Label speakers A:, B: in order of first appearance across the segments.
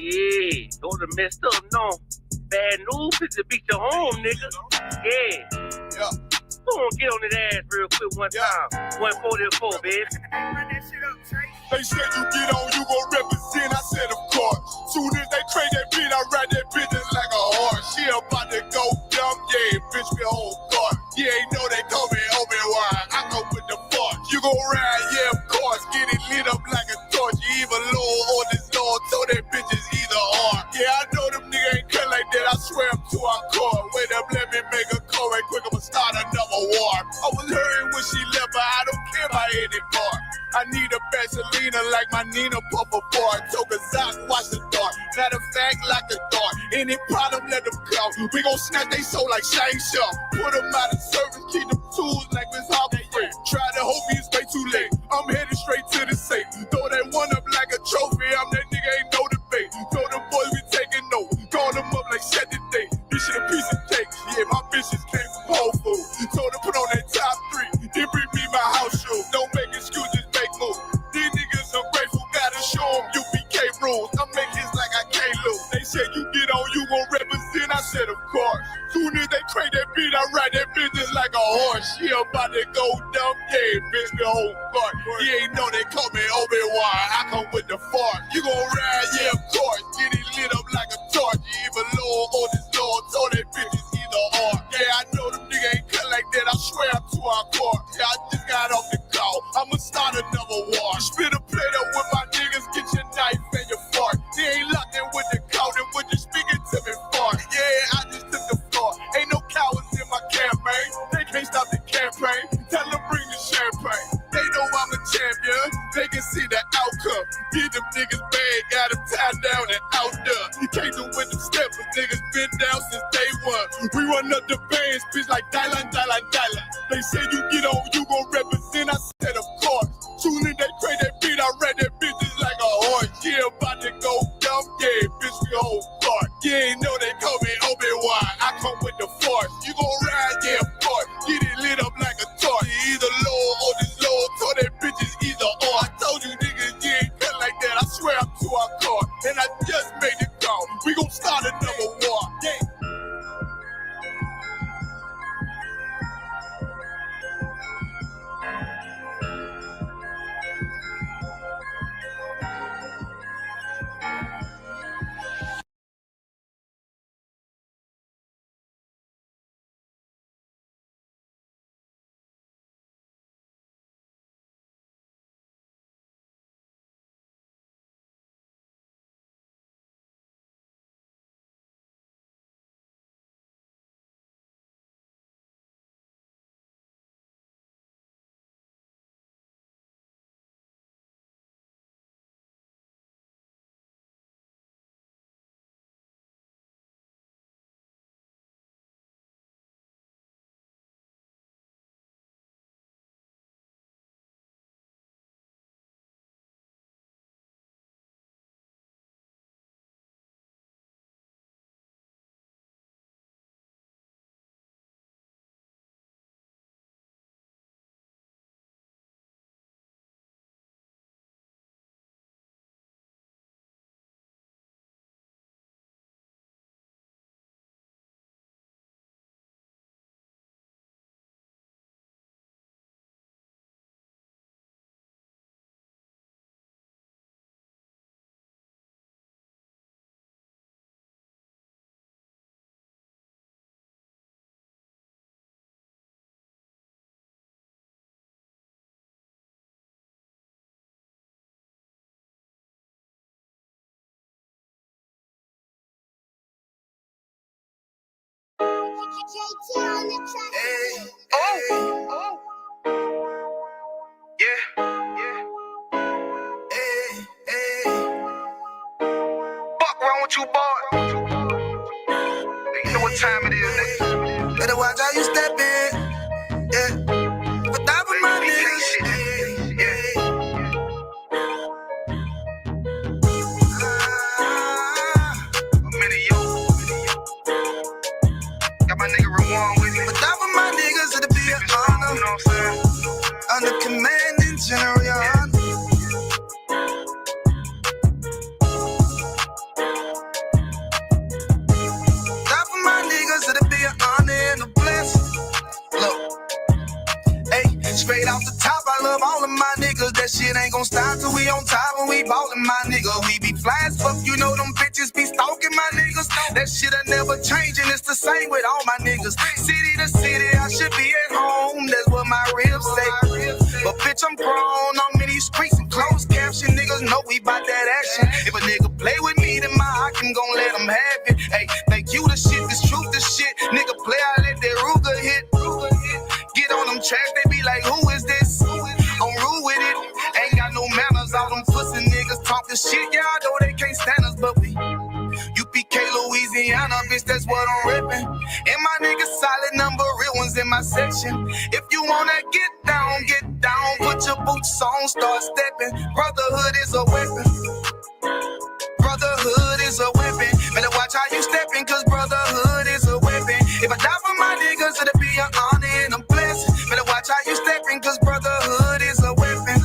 A: Yeah, those are messed up, no. Bad news is to beat your home, nigga. Yeah. Go on, get on his ass real quick one time. 144, bitch.
B: They said you get on, you gon' represent. I said, of course. Soon as they crank that beat, I ride that bitch just like a horse. She about to go dumb, yeah, bitch, me whole guard. Yeah, ain't know they call me Obi-Wan. I go with the force. You gon' ride, yeah, of course. Get it lit up like a torch. You even low on this lord, so that bitch is either or. Yeah, I know them niggas ain't cut like that. I swear I'm to our core. Wait up, let me make a call right quick. I'ma start another war. I was hurting when she left, but I don't care about any part. I need a Vaseline like my Nina Puffer Ford. Took a Zach, watch the dark. Matter of fact, like a dart. Any problem, let them come. We gon' snatch they soul like Shane Shaw. Put them out of service, keep them tools like Miss Harper Free. Try to hold me, it's way too late. I'm headed straight to the safe. Throw that one up like a trophy. I'm that nigga, ain't no debate. Told them boys we taking notes. Call them up like set the date. This shit a piece of cake. Yeah, my bitches came from Whole Foods. Told them put on that top 3. Then bring me my house shoes. Don't make excuses. These niggas ungrateful, gotta show them UPK rules. I make this like I can't lose. They said you get on, you gon' represent. I said, of course. Soon as they crank that beat, I ride that business like a horse. She about to go dumb, yeah, bitch, the whole part. You ain't know they call me Obi-Wan. I come with the fart. You gon' ride, yeah, of course. Get it lit up like a torch. You even low on this lord, so that bitch is either or. Yeah, I know them niggas ain't cut like that. I swear I'm to our core. Yeah, I just got off the call. I'ma start another war. Spit a plate up with my niggas, get your knife and your fork. They ain't locked in with the cow, then when you speaking to me fart. Yeah, I just took the floor. Ain't no cowards in my campaign. They can't stop the campaign. Tell them bring the champagne. They know I'm a champion. They can see the outcome. Get them niggas bad, got them tied down and out there. You can't do with them steps, but niggas been down since day one. We run up the bands, bitch, like Dylan. They say you get on, you gon' represent. I said, of course. Soon as they crank that beat, I ride that bitch just like a horse. Yeah, about to go dumb, yeah, bitch, we whole part. Yeah, ain't know they call me Obi-Wan. I come with the force. You gon' ride, yeah, of course. Get it lit up like a torch. You either low or this low, so that bitch is either or. I told you niggas, you ain't cut like that. I swear I'm to our core. And I just made it call. We gon' start another war. Yeah.
C: Hey, oh, yeah, hey, fuck wrong with you, boy? You know what time it is, nigga. Better watch how you step in, yeah. For top of my niggas, yeah. I'm in a yo. Got my nigga Rewan with me. For top of my niggas, it'll be an honor. You know what I'm saying? Under commanding general, your honor. love all of my niggas. That shit ain't gon' stop till we on top when we ballin', my nigga. We be fly as fuck, you know them bitches be stalking my niggas. That shit'll never change, and it's the same with all my niggas. City to city, I should be at home. That's what my ribs say. But bitch, I'm grown on many streets and closed caption. Niggas know we bout that action. If a nigga play with me, then my hockin' gon' let him have it. Hey, think you the shit, this truth the shit. Nigga play, I let that Ruger hit. Get on them tracks, they be like, who is this? I'm rude with it. Ain't got no manners, all them pussy niggas talking shit. Yeah, I know they can't stand us, but we Isupk Louisiana, bitch, that's what I'm rippin'. And my niggas solid number, real ones in my section. If you wanna get down, put your boots on, start stepping. Brotherhood is a weapon. Brotherhood is a weapon. Better watch how you steppin', cause brotherhood is a weapon. If I die for my niggas, it'll be an honor and a blessing. Better watch how you steppin', cause brotherhood is a weapon.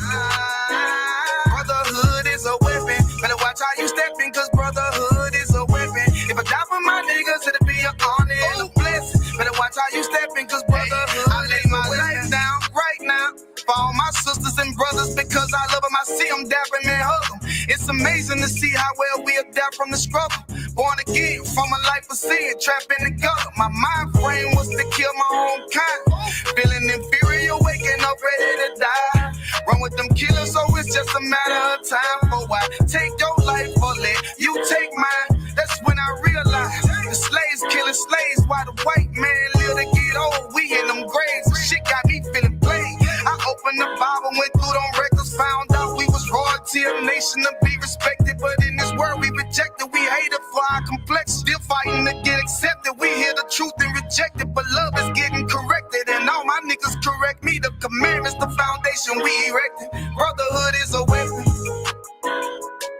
C: Brotherhood is a weapon. Better watch how you steppin', cause brotherhood is a weapon. If I die for my niggas, it'll be an honor and a blessing. Better watch how you steppin', cause brotherhood I lay my life down right now for all my sisters and brothers, because I love them. I see them dapping and hug them. It's amazing to see how well we adapt from the struggle. Born again from a life of sin, trapped in the gutter. My mind frame was to kill my own kind. Feeling inferior, waking up ready to die. Run with them killers, so it's just a matter of time. For I take your life or let you take mine. That's when I realized the slaves killing slaves while the white man live to get old. We in them graves, shit got me feeling played. I opened the Bible, went through them records, found out we was royalty, a nation to be respected. But in this world we rejected, we hated for our complex. Still fighting to get accepted. We hear the truth and reject it, but love is getting corrected. And all my niggas correct me. The commandments, the foundation we erected. Brotherhood is a weapon.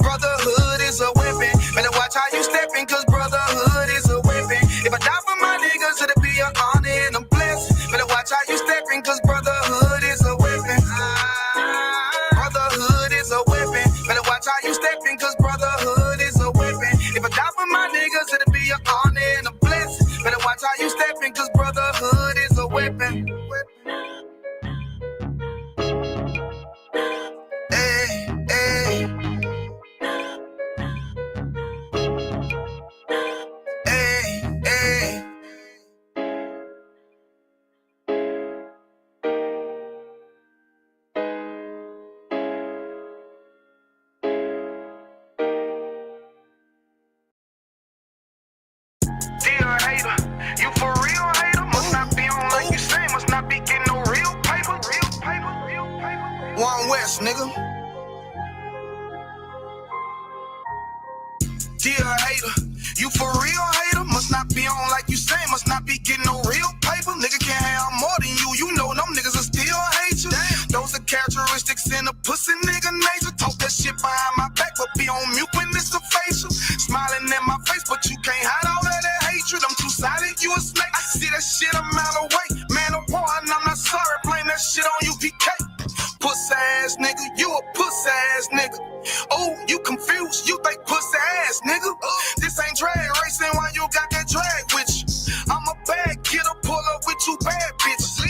C: Brotherhood is a weapon. Better watch how you steppin', cause brotherhood is a weapon. If I die for my niggas, it'll be an honor and a blessing. Better watch how you steppin', cause brotherhood is a weapon. Brotherhood is a weapon. Better watch how you steppin', cause brotherhood is a weapon. If I die for my niggas, it'll be an honor and a blessing. Better watch how you steppin', cause brotherhood is a weapon. Hey, hey. Nigga. Dear hater, you for real hater? Must not be on like you say, must not be getting no real paper. Nigga can't have more than you know them niggas will still hate you. Those are characteristics in a pussy nigga nature. Talk that shit behind my back, but be on mute when it's a facial. Smiling in my face, but you can't hide all of that hatred. I'm two-sided, you a snake. I see that shit a mile away. Man of war, and I'm not sorry, blame that shit on UPK. Pussy ass nigga, you a pussy ass nigga. Oh, you confused, you think pussy ass nigga. This ain't drag racing, why you got that drag with you? I'm a bad kidder, pull up with you bad bitches.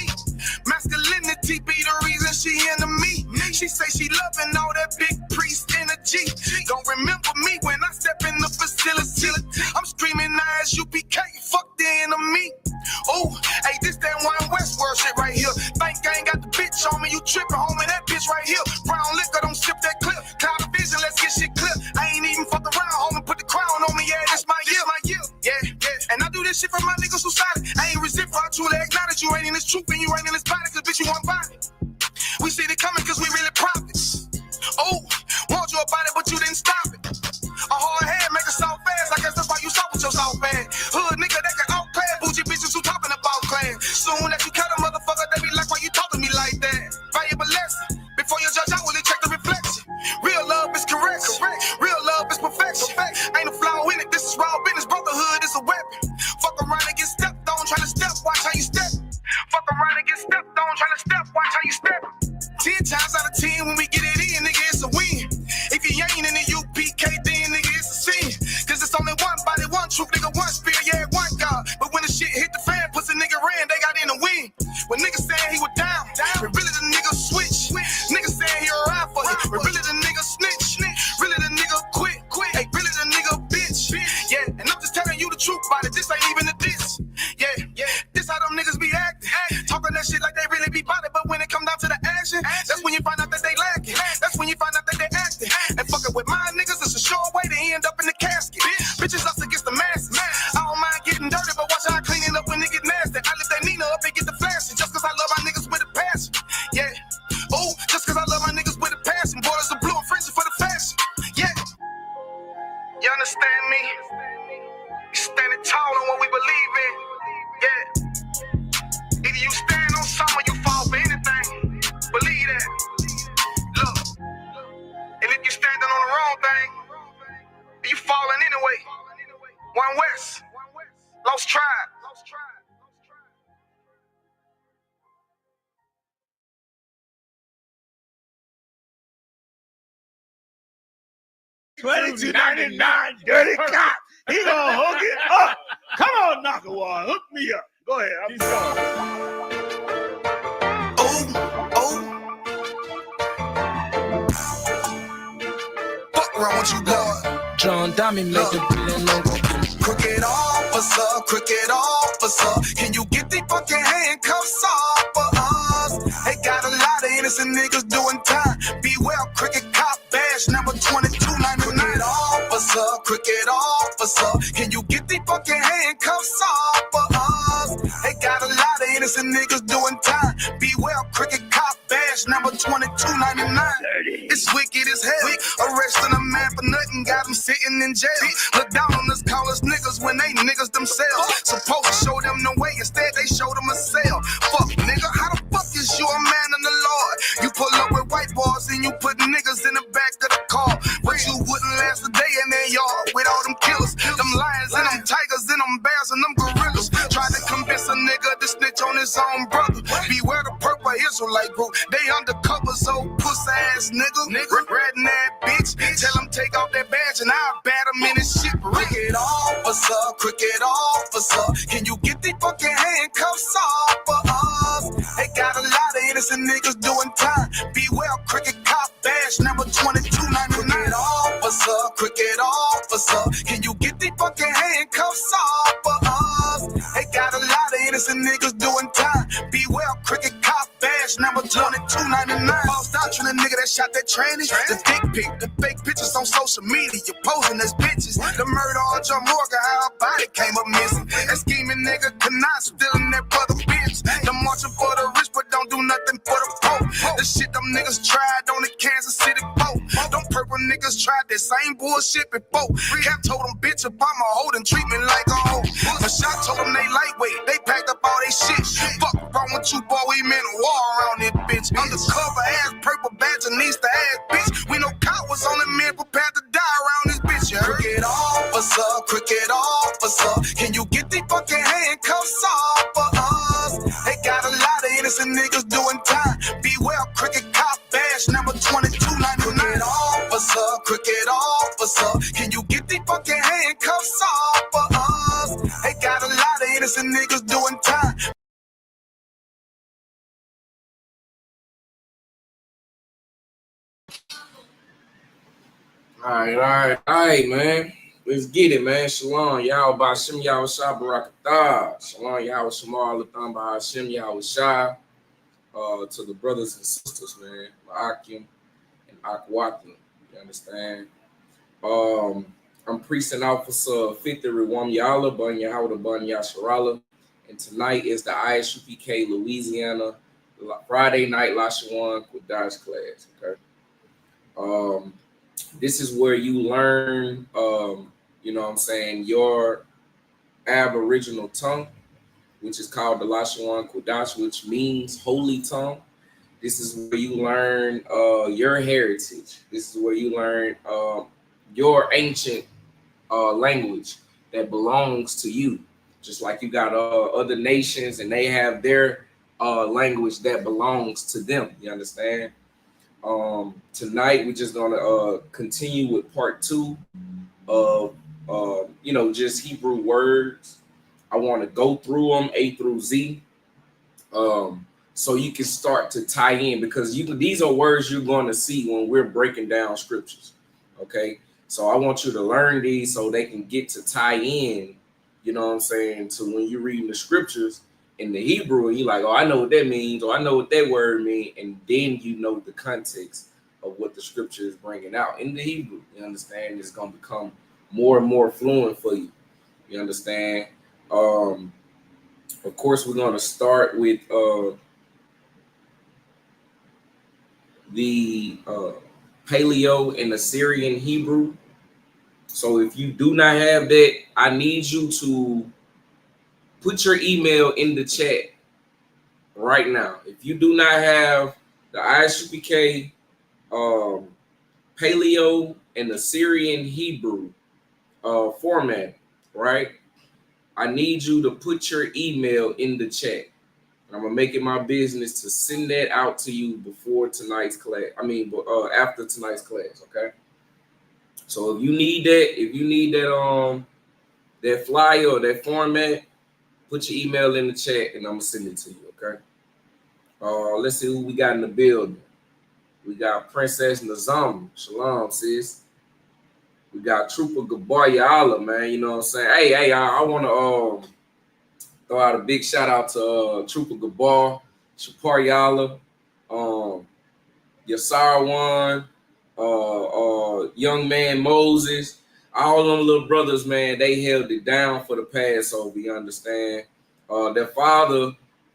C: Masculinity be the reason she into me. She say she loving all that big priest energy. Don't remember me when I step in the facility. I'm screaming as UPK, fuck the enemy. Oh, hey, this that one Westworld shit right here. Think I ain't got the bitch on me, you trippin', homie, that bitch right here. Brown liquor, don't sip that clip. Cloud of vision, let's get shit clear. I ain't even fuck around, homie, put the crown on me, yeah, this my year. Yeah, and I do this shit for my niggas who solid. I ain't resent for I truly acknowledge you ain't in this truth and you ain't in this body, cause bitch, you want body. We see it coming cause we really profit. Oh, want you about it, but you didn't stop it. A hard head make a soft fast, I guess that's why you soft with your soft bag. Hood nigga that can outclass, bougie bitches who talking about class. Soon as you cut a motherfucker, they be like, why you talking to me like that? Valuable lesson, before you judge, I will check the reflection. Real love is correct. Real love is perfection. Ain't a flaw in it, this is raw business, brotherhood is a weapon. Fuck around and get stepped on, try to step, watch how you step. Fuck around and get stepped on, try to step, watch how you step. 10 times out of 10 when we wrong thing, you falling anyway. One West, Lost Tribe.
B: 2299, dirty cop. He gonna hook it up. Come on, Nakawar, hook me up. Go ahead. I'm sorry.
C: Fuck around with you, boy.
D: John Diamond make the billion logo.
C: Crooked officer, can you get these fucking handcuffs off for us? They got a lot of innocent niggas doing time. Beware, crooked cop badge number 2299. Crooked officer, can you get these fucking handcuffs off for us? They got a lot of innocent niggas doing time. Beware, crooked cop badge number 2299. It's wicked as hell. Arresting a man for nothing, got him sitting in jail. Look down on us, call us niggas when they niggas themselves. Supposed to show them the way, instead they showed them a cell. Fuck nigga, how the fuck is you a man in the Lord? You pull up with white boys and you put niggas in the back of the car. But you wouldn't last a day in their yard with all them killers, them lions and them tigers and them bears and them gorillas. Tried to convince a nigga to snitch on his own brother. Beware the purple Israelite group, they undercover, so pussy ass nigga. Regretting that bitch, tell him take off that badge and I'll bat him in his shit. Crooked officer, can you get these fucking handcuffs off for us? They got a lot of innocent niggas doing time. Beware, crooked cop badge number 2299. Crooked officer, can you get these fucking handcuffs off for us? They got a lot of innocent niggas doing time. Beware, crooked cop badge number 2299. False doctrine, a nigga that shot that tranny. The dick pic, the fake pictures on social media, posing as bitches. The murder on John Morgan, how her body came up missing. That scheming nigga Qadash stealing that brother bitch. The marching for the rich, but don't do nothing for the poor. The shit them niggas tried on the Kansas City boat. Them purple niggas tried that same bullshit before. Cap told them bitch Obama holding treatment like a hoe. Mashot told them they lightweight, they packed up all they shit. Fuck wrong with you, boy, we meant a war around this bitch. Undercover ass, purple badge, and Easter ass bitch. We know cop was on the men prepared to die around this bitch. You heard? Crooked officer, can you get these fucking handcuffs off for us? They got a lot of innocent niggas doing time. Beware, crooked cop badge number 2299. Crooked officer, can you get these fucking handcuffs off for us? They got a lot of innocent niggas doing time.
D: All right, man. Let's get it, man. Shalom, y'all by Shem Yahweh Shah Barakatah. Shalom, Yahweh Shemal Latham by Shem Yahweh Shah. To the brothers and sisters, man. Ma'akim and Akwakim. You understand? I'm Precinct Officer 50 Rewam Yala, Bun Yahweh Bun Yasharala. And tonight is the Isupk Louisiana Friday night Lashawan Qadash class. Okay. This is where you learn, you know what I'm saying, your Aboriginal tongue, which is called the Lashawan Qadash, which means holy tongue. This is where you learn your heritage. This is where you learn your ancient language that belongs to you. Just like you got other nations and they have their language that belongs to them. You understand? Tonight we're just gonna continue with part 2 of you know, just Hebrew words. I want to go through them A through Z, so you can start to tie in, because these are words you're going to see when we're breaking down scriptures. Okay, so I want you to learn these so they can get to tie in. You know what I'm saying? To when you're reading the scriptures in the Hebrew, and you're like, oh, I know what that means, or I know what that word means, and then you know the context of what the scripture is bringing out in the Hebrew. You understand? It's going to become more and more fluent for you. You understand? Of course, we're going to start with the Paleo and Assyrian Hebrew. So if you do not have that, I need you to put your email in the chat right now. If you do not have the Isupk Paleo and Assyrian Hebrew format, right? I need you to put your email in the chat. I'm gonna make it my business to send that out to you before tonight's class. After tonight's class, okay? So if you need that flyer or that format, put your email in the chat and I'm gonna send it to you, okay? Let's see who we got in the building. We got Princess Nazam. Shalom, sis. We got Trooper Gabayala, man. You know what I'm saying? Hey, I want to throw out a big shout out to Trooper Gabar, Shapar Yala, Yasar One, Young Man Moses. All them little brothers, man, they held it down for the Passover, you understand? Their father,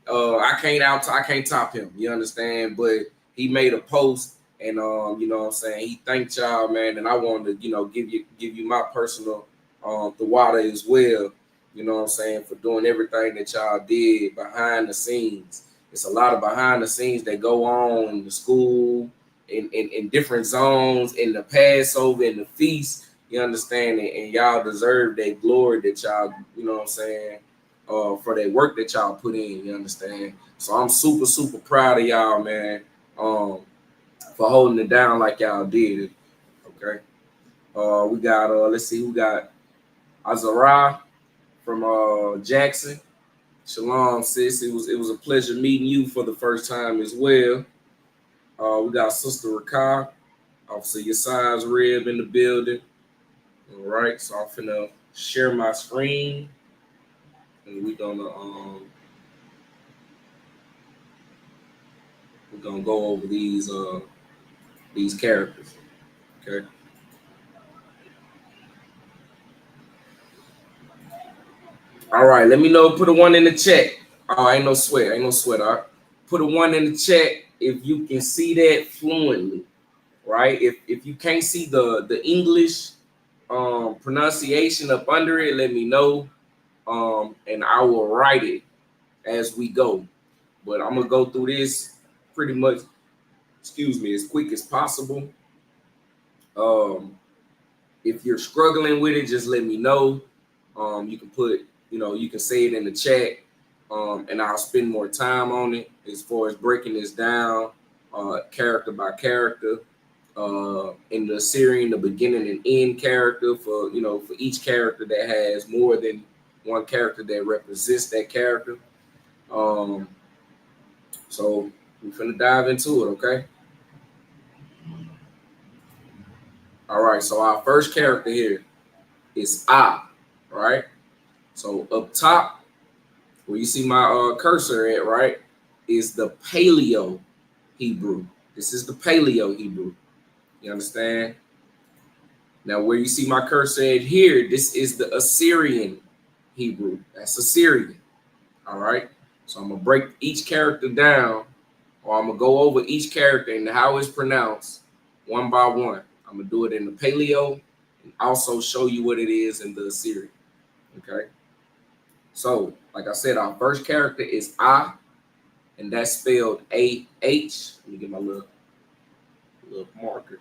D: I can't top him, you understand? But he made a post and you know what I'm saying, he thanked y'all, man, and I wanted to, you know, give you my personal thawada as well, you know what I'm saying, for doing everything that y'all did behind the scenes. It's a lot of behind the scenes that go on in the school, in different zones, in the Passover, in the feast, you understand, and y'all deserve that glory that y'all, you know what I'm saying, for that work that y'all put in, you understand. So I'm super, super proud of y'all, man, for holding it down like y'all did. Okay. We got let's see, who got Azariah from Jackson. Shalom, sis. It was a pleasure meeting you for the first time as well. We got Sister Rakah, Officer Yasai's Rib in the building. All right, so I'm finna share my screen, and we're gonna go over these characters. Okay. All right, let me know. Put a 1 in the chat. Oh, ain't no sweat. All right. Put a 1 in the chat if you can see that fluently. Right. If you can't see the English pronunciation up under it, let me know. And I will write it as we go. But I'm gonna go through this pretty much, as quick as possible. If you're struggling with it, just let me know. You can put, you can say it in the chat, and I'll spend more time on it as far as breaking this down, character by character. In the Assyrian, the beginning and end character for each character that has more than one character that represents that character. So we're finna dive into it, okay? All right, so our first character here is right? So up top, where you see my cursor at, right, is the Paleo Hebrew. This is the Paleo Hebrew. You understand? Now, where you see my cursor at here, this is the Assyrian Hebrew. That's Assyrian. All right. So I'm gonna break each character down, or I'm gonna go over each character and how it's pronounced one by one. I'm gonna do it in the Paleo and also show you what it is in the Assyrian. Okay. So, like I said, our first character is and that's spelled A-H. Let me get my little marker.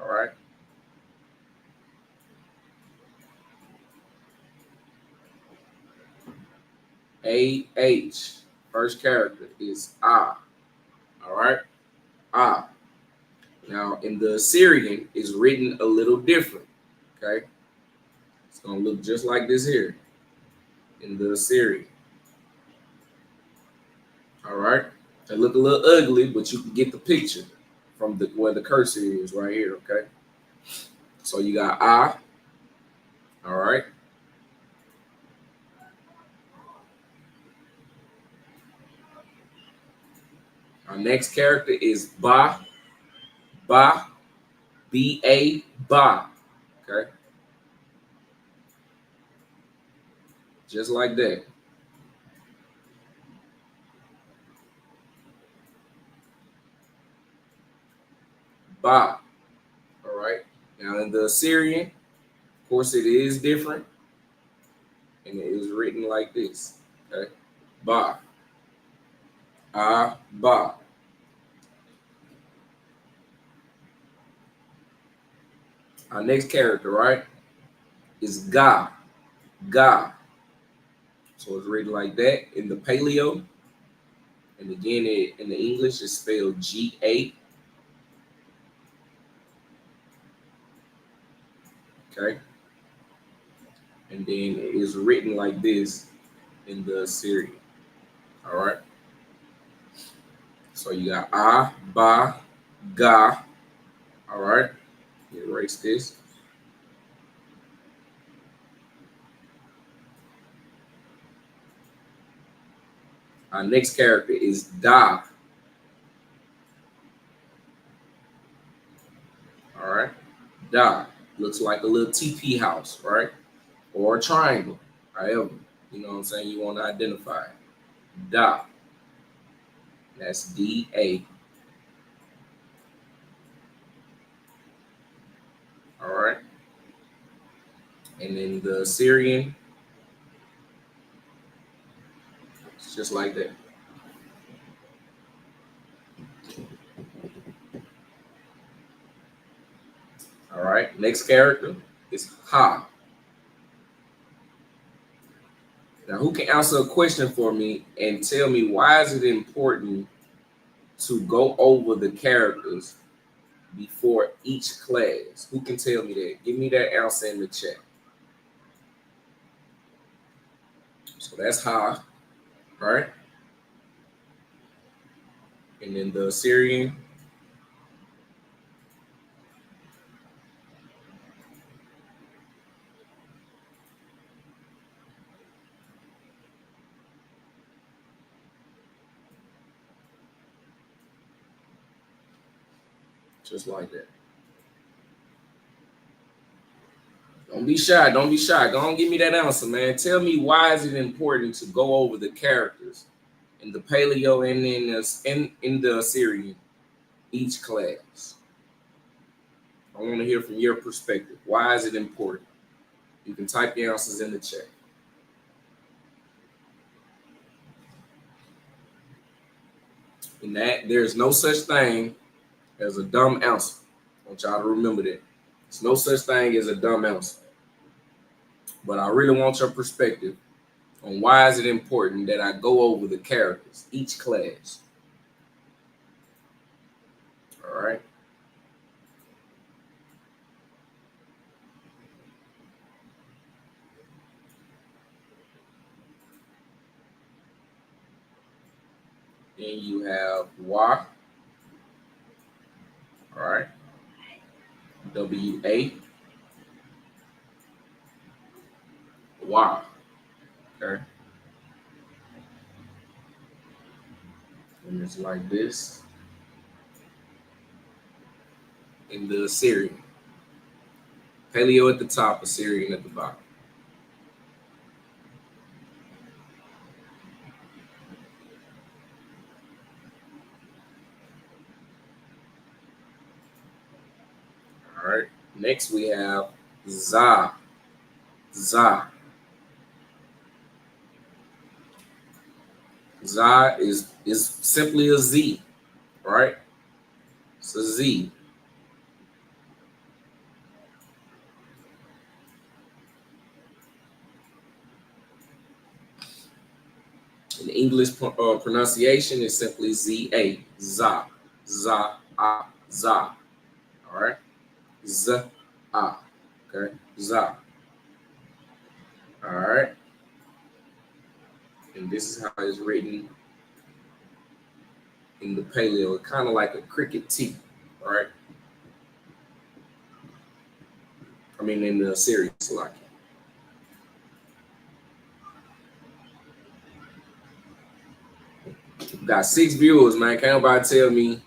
D: All right. A-H. First character is All right. Now, in the Assyrian, it's written a little different. Okay. It's going to look just like this here in the Assyrian. All right. It look a little ugly, but you can get the picture from where the cursor is right here. Okay. So you got all right. Our next character is B-A, Ba. Okay. Just like that. Ba. All right. Now in the Assyrian, of course, it is different. And it is written like this. Okay. Ba. Ba. Our next character, right, is Ga. Ga. So it's written like that in the Paleo. And again, in the English, it's spelled G-A. Okay. And then it is written like this in the Assyrian. All right. So you got Ba, Ga. All right. Erase this. Our next character is Da. All right. Da. Looks like a little TP house, right? Or a triangle. However, you know what I'm saying? You want to identify it. Da. That's D-A. All right. And then the Assyrian, it's just like that. All right. Next character is Ha. Now, who can answer a question for me and tell me why is it important to go over the characters before each class? Who can tell me that? Give me that answer in the chat. So that's Ha, right? And then the Assyrian. Just like that. Don't be shy. Don't be shy. Go on, give me that answer, man. Tell me why is it important to go over the characters in the Paleo and in the Assyrian each class. I want to hear from your perspective. Why is it important? You can type your answers in the chat. And that there's no such thing as a dumb answer. I want y'all to remember that. There's no such thing as a dumb answer. But I really want your perspective on why is it important that I go over the characters, each class. All right. Then you have Wa. All right. W-A. Wa. Okay. And it's like this in the Assyrian. Paleo at the top, Assyrian at the bottom. All right. Next we have Za. Za. Za is simply a Z, right? It's a Z. In English pronunciation is simply Z-A. Za. Za. A. Za. All right? Z-A. Okay? Za. All right? And this is how it's written in the Paleo. It's kind of like a cricket T, right? I mean, in the series, like. Got 6 viewers, man. Can't nobody tell me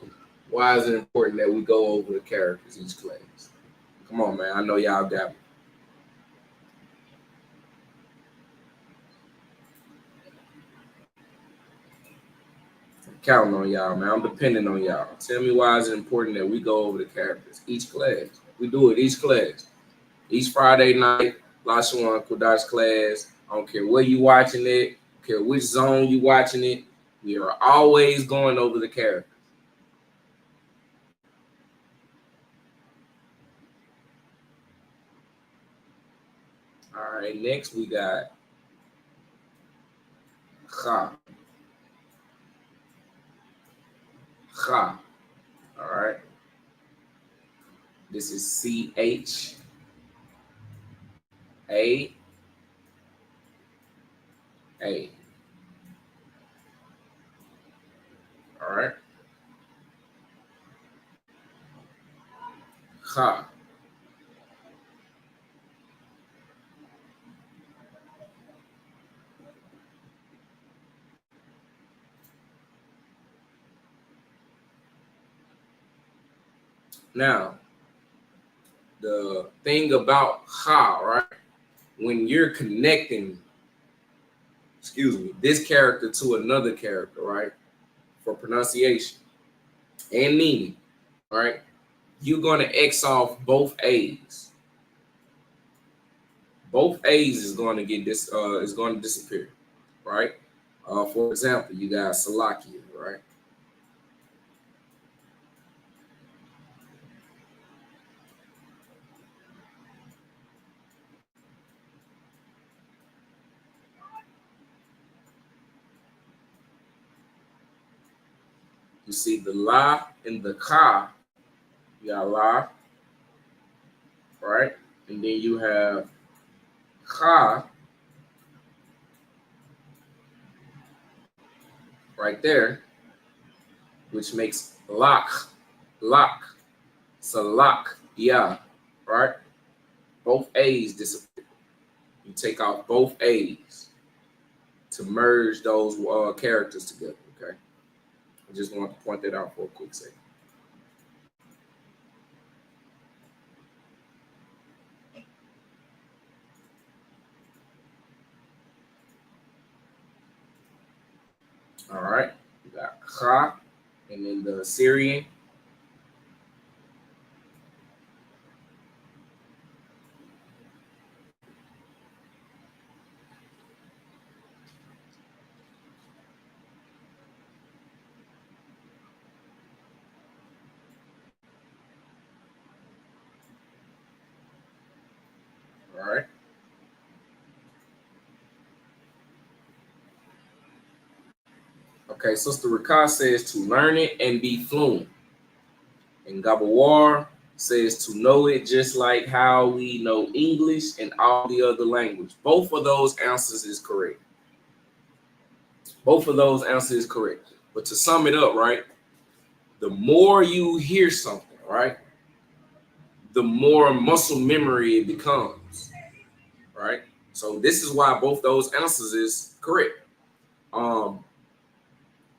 D: why is it important that we go over the characters each class? Come on, man. I know y'all got me. I'm counting on y'all, man. I'm depending on y'all. Tell me why is it important that we go over the characters each class? We do it each class. Each Friday night, Lashawan Qadash class. I don't care where you watching it. I don't care which zone you watching it. We are always going over the character. All right, next we got Cha. Cha. All right. This is CHA. All right. Cha. Now, the thing about Cha, right? When you're connecting, this character to another character, right? For pronunciation and meaning, right? You're going to X off both A's. Both A's is going to get this is going to disappear, right? For example, you got Salakia, right? You see the la and the ka. You got la, right? And then you have ka right there, which makes lock, salak, yeah, right? Both A's disappear. You take off both A's to merge those characters together, okay? I just want to point that out for a quick second. All right, you got Cha, and then the Syrian. All right. Okay, Sister Rakah says to learn it and be fluent. And Gabawar says to know it just like how we know English and all the other language. Both of those answers is correct. Both of those answers is correct. But to sum it up, right, the more you hear something, right, the more muscle memory it becomes, right? So this is why both those answers is correct.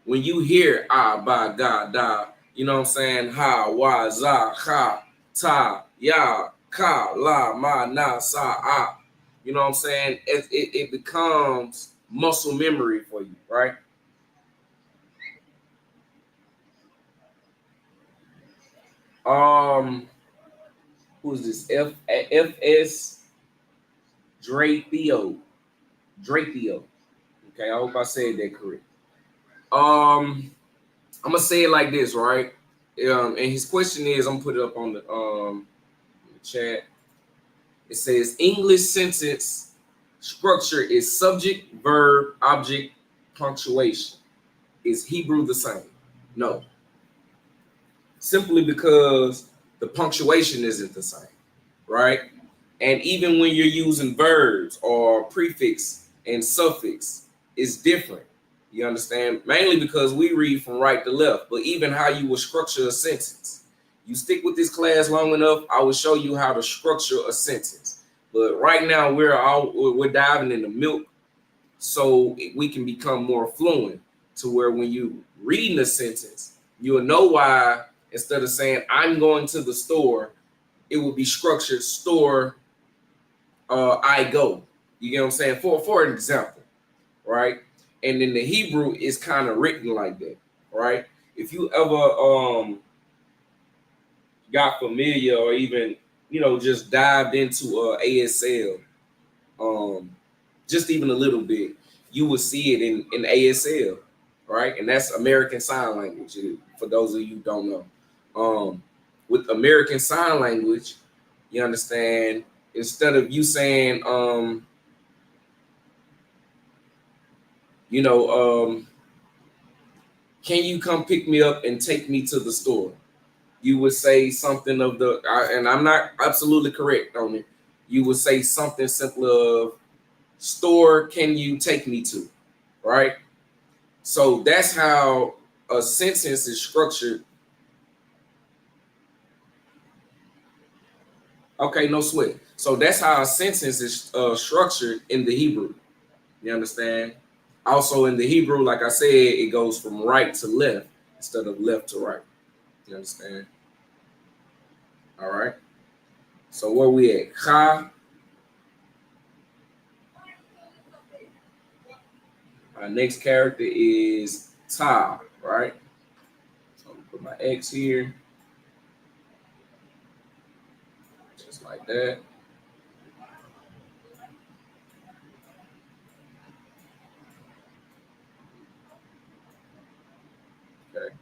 D: When you hear ba, ga, da, you know what I'm saying? Ha, wa, za, ha, ta, ya, ka, la, ma, na, sa, a. You know what I'm saying? It becomes muscle memory for you, right? Who's this? FS Drapio. Okay, I hope I said that correct. I'm gonna say it like this, right? And his question is, I'm gonna put it up on the chat. It says English sentence structure is subject, verb, object, punctuation. Is Hebrew the same? No. Simply because the punctuation isn't the same, right? And even when you're using verbs or prefix and suffix, it's different. You understand? Mainly because we read from right to left, but even how you will structure a sentence. You stick with this class long enough, I will show you how to structure a sentence. But right now we're diving in the milk so we can become more fluent to where when you reading a sentence, you'll know why instead of saying I'm going to the store, it will be structured store I go. You get what I'm saying? For an example, right? And in the Hebrew, it's kind of written like that, right? If you ever got familiar or even, just dived into ASL, just even a little bit, you will see it in ASL. right? And that's American Sign Language, for those of you who don't know. With American Sign Language, you understand, instead of you saying, can you come pick me up and take me to the store? You would say something of and I'm not absolutely correct on it. You would say something simple of, store can you take me to, right? So that's how a sentence is structured. Okay, no sweat. So that's how a sentence is structured in the Hebrew. You understand? Also in the Hebrew, like I said, it goes from right to left instead of left to right. You understand? All right. So where we at? Cha. Our next character is Ta, right? So I'm gonna put my X here. Just like that. Okay.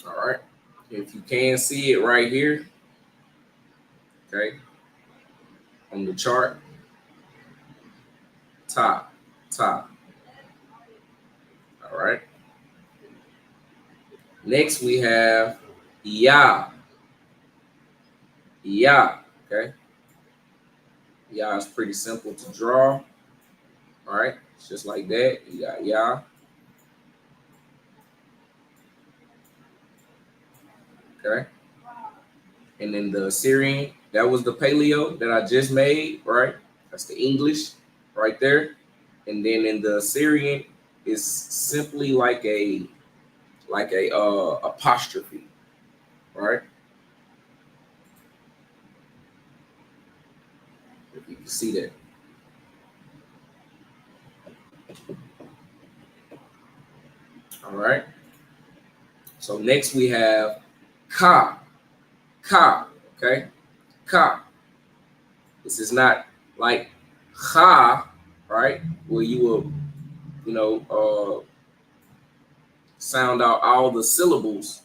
D: All right. If you can see it right here, okay, on the chart, Ta. All right. Next we have Ya. Okay. Ya is pretty simple to draw. All right. It's just like that. You got Ya. Okay. And then the Assyrian, that was the paleo that I just made, right? That's the English right there. And then in the Assyrian, it's simply like a apostrophe, right? If you can see that. All right. So next we have Ka. Okay? Ka. This is not like Ha, right? Where you will, sound out all the syllables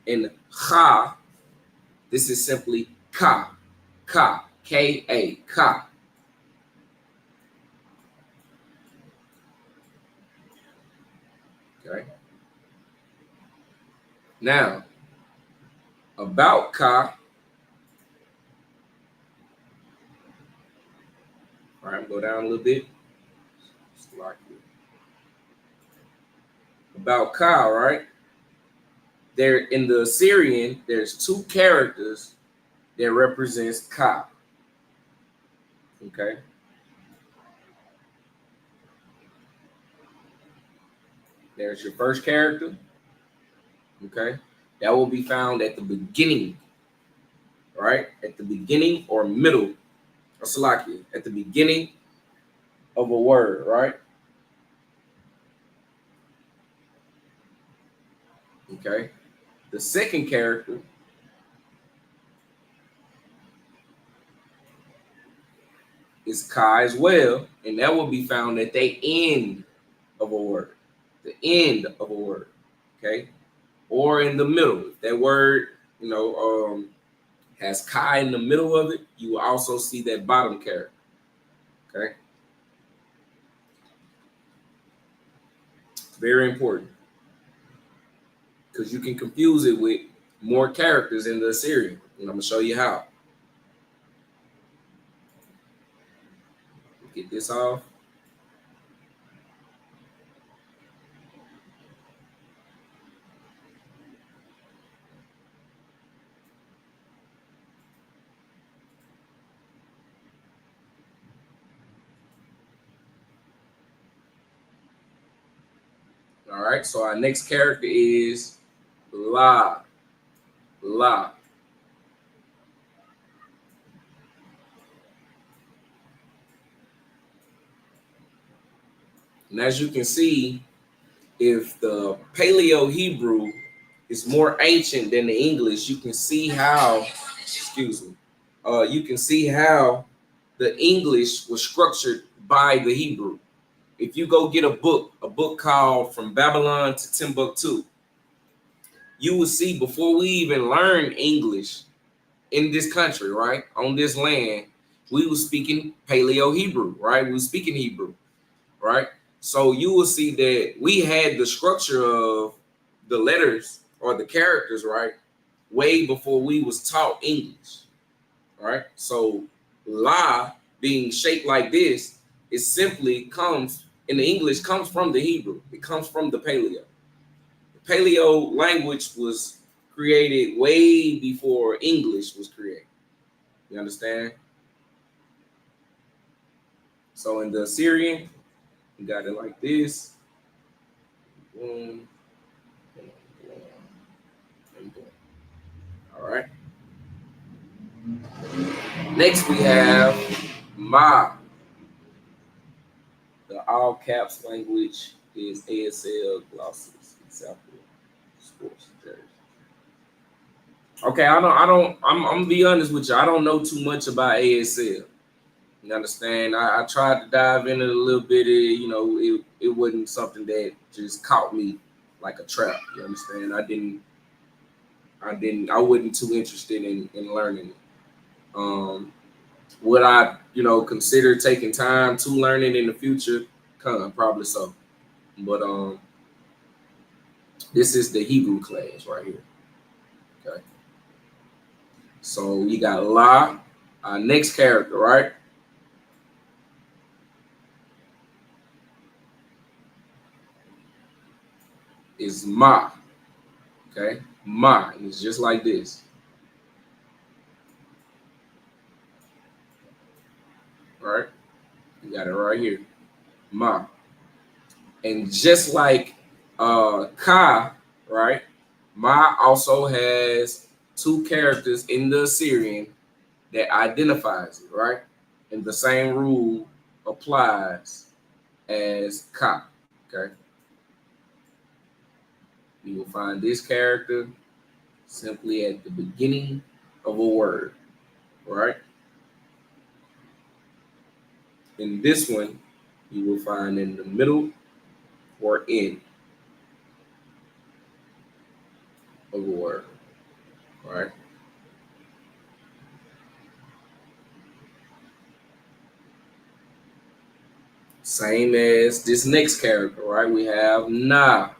D: in Ha. This is simply Ka. K-A, Ka. Okay. Now, about Ka. All right, go down a little bit. About Ka, right? There in the Assyrian, there's two characters that represents Ka. Okay. There's your first character. Okay. That will be found at the beginning, right? At the beginning or middle, or Salakia, at the beginning of a word, right? Okay. The second character is Ka as well, and that will be found at the end of a word. The end of a word. Okay. Or in the middle. If that word, has Ka in the middle of it, you will also see that bottom character. Okay. Very important. Because you can confuse it with more characters in the Assyrian. And I'm going to show you how. Get this off. All right, so our next character is La. And as you can see, if the Paleo Hebrew is more ancient than the English. You can see how, excuse me, you can see how the English was structured by the Hebrew. If you go get a book called From Babylon to Timbuktu, you will see before we even learned English in this country, right, on this land, we were speaking Paleo Hebrew, right? We were speaking Hebrew, right? So you will see that we had the structure of the letters or the characters, right, way before we was taught English, right? So La being shaped like this, it simply comes in the English, comes from the Hebrew. It comes from the Paleo. The Paleo language was created way before English was created. You understand? So in the Assyrian, you got it like this. Boom. All right. Next we have Ma. The all caps language is ASL glosses, example, sports jersey. Okay, I'm gonna be honest with you. I don't know too much about ASL. You understand? I tried to dive in it a little bit. It wasn't something that just caught me like a trap. You understand? I wasn't too interested in learning it. Would I, consider taking time to learn it in the future? Probably so. But this is the Hebrew class right here. Okay. So you got La, next character, right? Is Ma. Okay, Ma, and it's just like this. All right, you got it right here, Ma. And just like Ka, right? Ma also has two characters in the Assyrian that identifies it, right? And the same rule applies as Ka, okay? You will find this character simply at the beginning of a word, right? In this one, you will find in the middle or end of a word, right? Same as this next character, right? We have Na.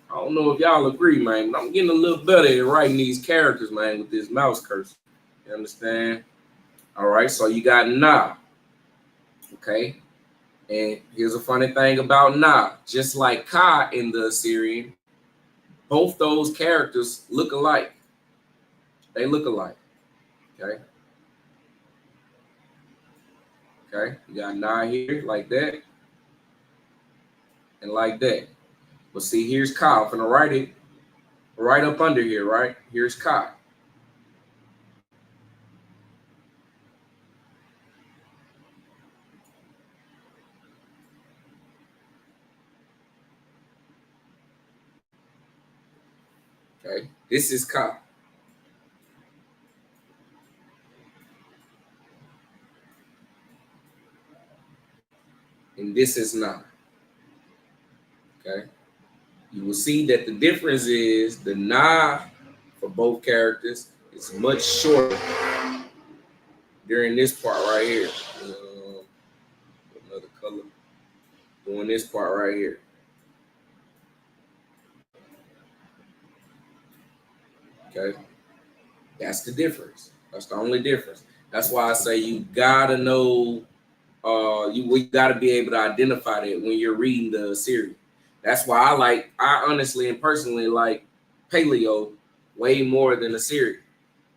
D: I don't know if y'all agree, man, but I'm getting a little better at writing these characters, man, with this mouse cursor. You understand? All right, so you got Na, okay? And here's a funny thing about Na. Just like Ka in the Assyrian, both those characters look alike. They look alike, okay? Okay, you got Na here like that and like that. But see, here's Ka. I'm gonna write it right up under here, right? Here's Ka. Okay, this is Ka. And this is Na. Okay. You will see that the difference is the Na for both characters is much shorter during this part right here. Another color. Doing this part right here. Okay. That's the difference. That's the only difference. That's why I say you gotta know, we gotta be able to identify that when you're reading the series. That's why I honestly and personally like Paleo way more than Assyrian.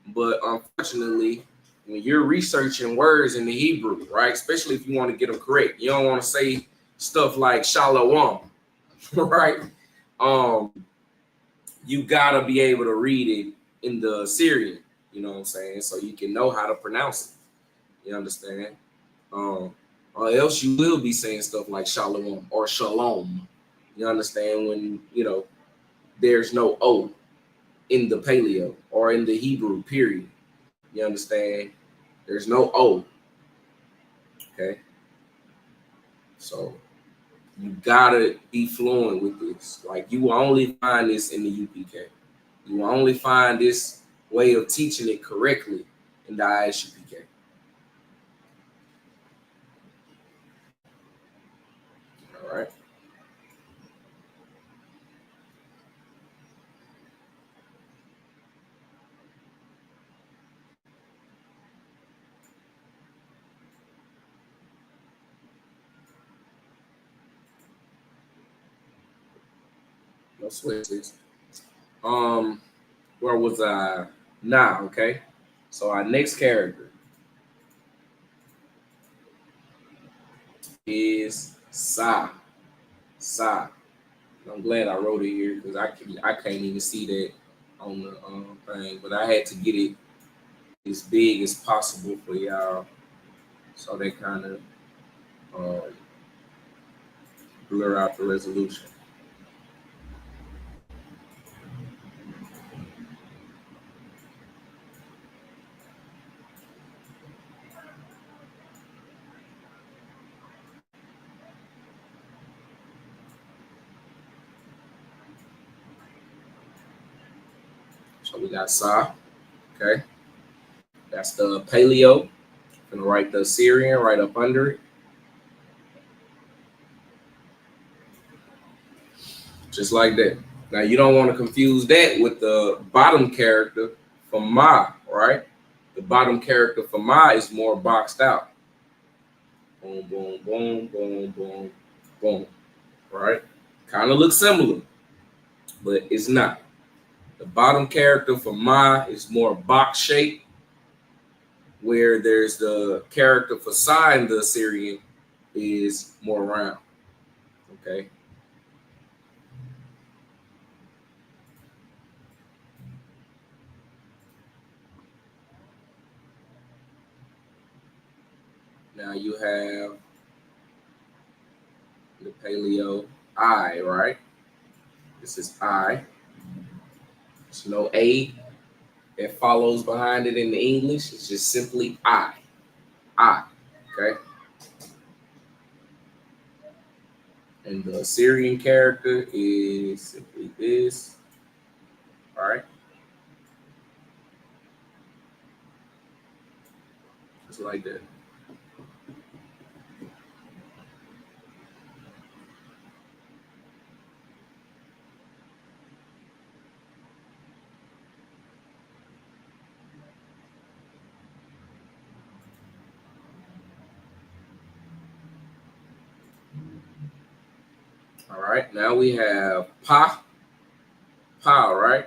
D: But unfortunately, when you're researching words in the Hebrew, right, especially if you want to get them correct, you don't want to say stuff like Shalom, right? you gotta be able to read it in the Assyrian, you know what I'm saying? So you can know how to pronounce it. You understand? Or else you will be saying stuff like shalom or shalom. You understand? When, you know, there's no O in the Paleo or in the Hebrew, period. You understand? There's no O. Okay. So you gotta be fluent with this. Like, you will only find this in the UPK. You will only find this way of teaching it correctly in the ISUPK. All right. No switches. Where was I? Now, okay. So our next character is Sa. Sa. I'm glad I wrote it here because I can't even see that on the thing, but I had to get it as big as possible for y'all, so they kind of blur out the resolution. So we got Sa, okay. That's the Paleo. I'm gonna write the Assyrian right up under it. Just like that. Now you don't want to confuse that with the bottom character for Ma, right? The bottom character for Ma is more boxed out. Boom, boom, boom, boom, boom, boom. Right? Kind of looks similar, but it's not. The bottom character for Ma is more box shaped, where there's the character for Sa in the Assyrian is more round. Okay. Now you have the Paleo I, right? This is I. There's no A that follows behind it in the English. It's just simply I. I. Okay. And the Assyrian character is simply this. All right. Just like that. All right, now we have Pa, right?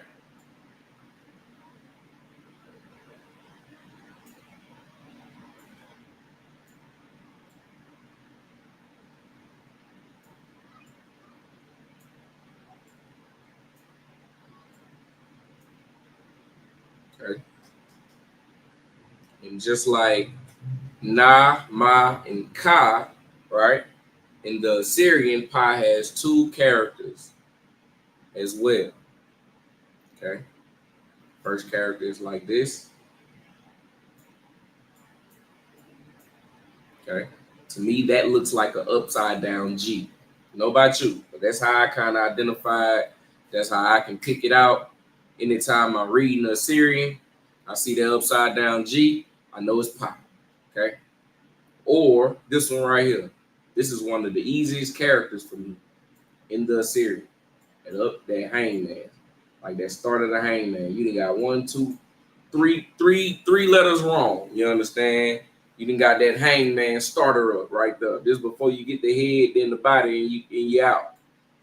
D: Okay. And just like Na, Ma, and Ka, right? In the Assyrian, Pa has two characters as well. Okay. First character is like this. Okay. To me, that looks like an upside down G. Know about you, but that's how I kind of identify it. That's how I can pick it out. Anytime I'm reading the Assyrian, I see the upside down G, I know it's Pa. Okay. Or this one right here. This is one of the easiest characters for me in the Assyrian. And up that hangman. Like that start of the hangman. You done got 1, 2, 3 letters wrong. You understand? You done got that hangman starter up right there. This before you get the head, then the body, and you out.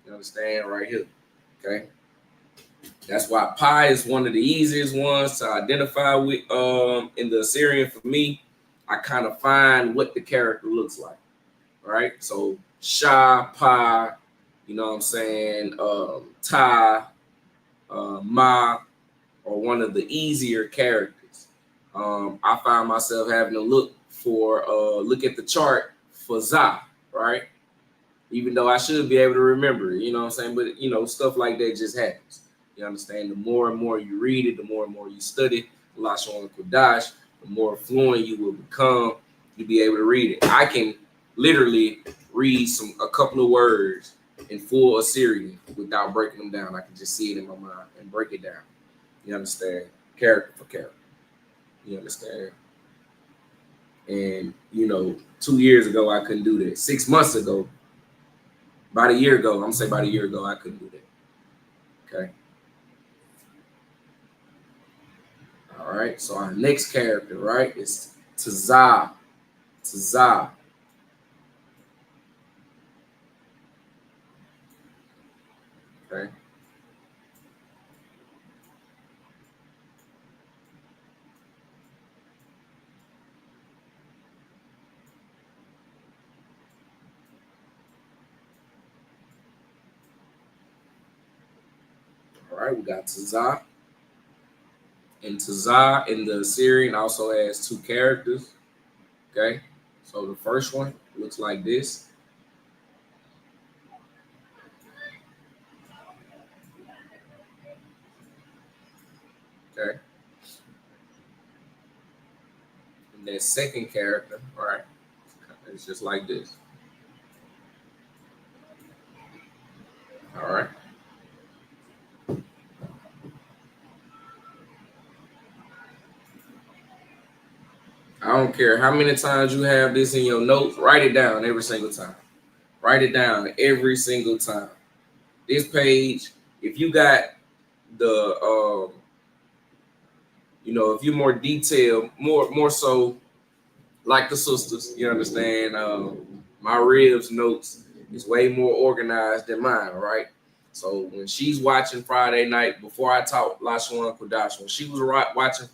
D: You understand? Right here. Okay. That's why Pi is one of the easiest ones to identify with in the Assyrian for me. I kind of find what the character looks like. Right? So Sha, Pa, you know what I'm saying? Ta, Ma, or one of the easier characters. I find myself having to look at the chart for Za, right? Even though I should be able to remember it, you know what I'm saying? But, you know, stuff like that just happens. You understand? The more and more you read it, the more and more you study Lashawan Qadash, the more fluent you will become. You'll be able to read it. I can literally read a couple of words in full Assyrian without breaking them down. I can just see it in my mind and break it down. You understand? Character for character. You understand? And, you know, 2 years ago, I couldn't do that. 6 months ago, about a year ago, I couldn't do that. Okay. All right. So our next character, right, is Tazah. Tazah. Okay. All right, we got Tazah. And Tazah in the Assyrian also has 2 characters. Okay. So the first one looks like this. Okay. And that second character, all right, it's just like this. All right. I don't care how many times you have this in your notes, write it down every single time. Write it down every single time. This page, if you got the, you know, if you're more detailed, more so like the sisters, you understand, my ribs notes is way more organized than mine, right? So when she's watching Friday night, before I taught Lashawan Qadash, when she was watching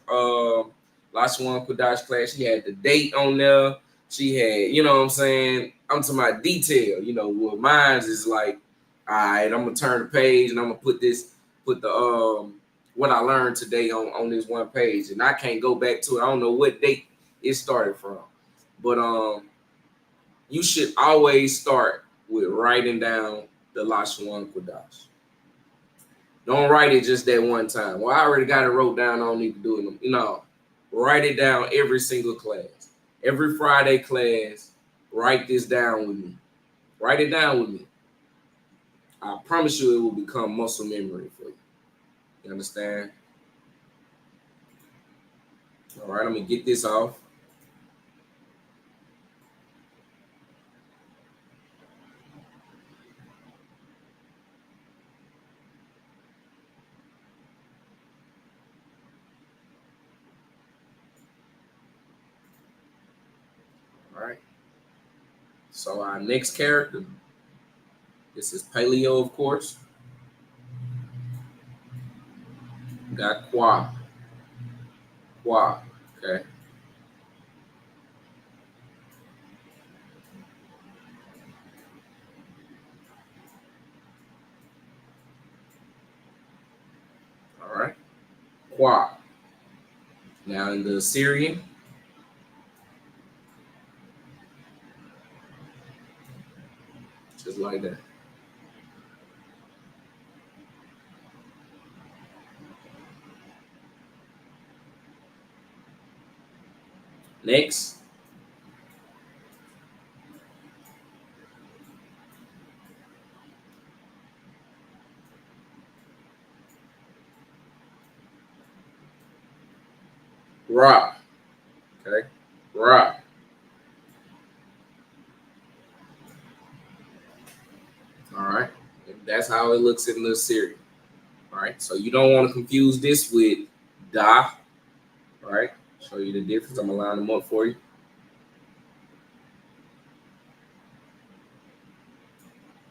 D: Lashawan Qadash class, she had the date on there. She had, you know what I'm saying? I'm talking about detail. You know, what mine's is like, all right, I'm gonna turn the page and I'm gonna put the what I learned today on this one page, and I can't go back to it. I don't know what date it started from, but you should always start with writing down the Lashawan Qadash. Don't write it just that one time. Well, I already got it wrote down. I don't need to do it. No, write it down every single class. Every Friday class, write this down with me. Write it down with me. I promise you it will become muscle memory for you. You understand? All right, I'm going to get this off. All right. So our next character, this is Paleo, of course. We got Qua. Qua, okay. All right. Qua. Now in the Assyrian, just like that. Next. Ra. Okay. Ra. All right. And that's how it looks in the Assyrian. All right. So you don't want to confuse this with Da. All right. Show you the difference. I'm going to line them up for you.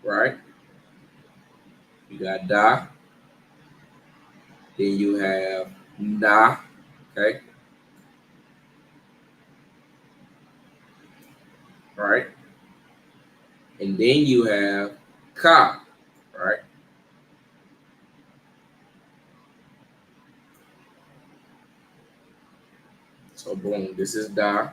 D: Right. You got Da. Then you have Na. Okay. All right. And then you have Ka. All right. So boom, this is Da.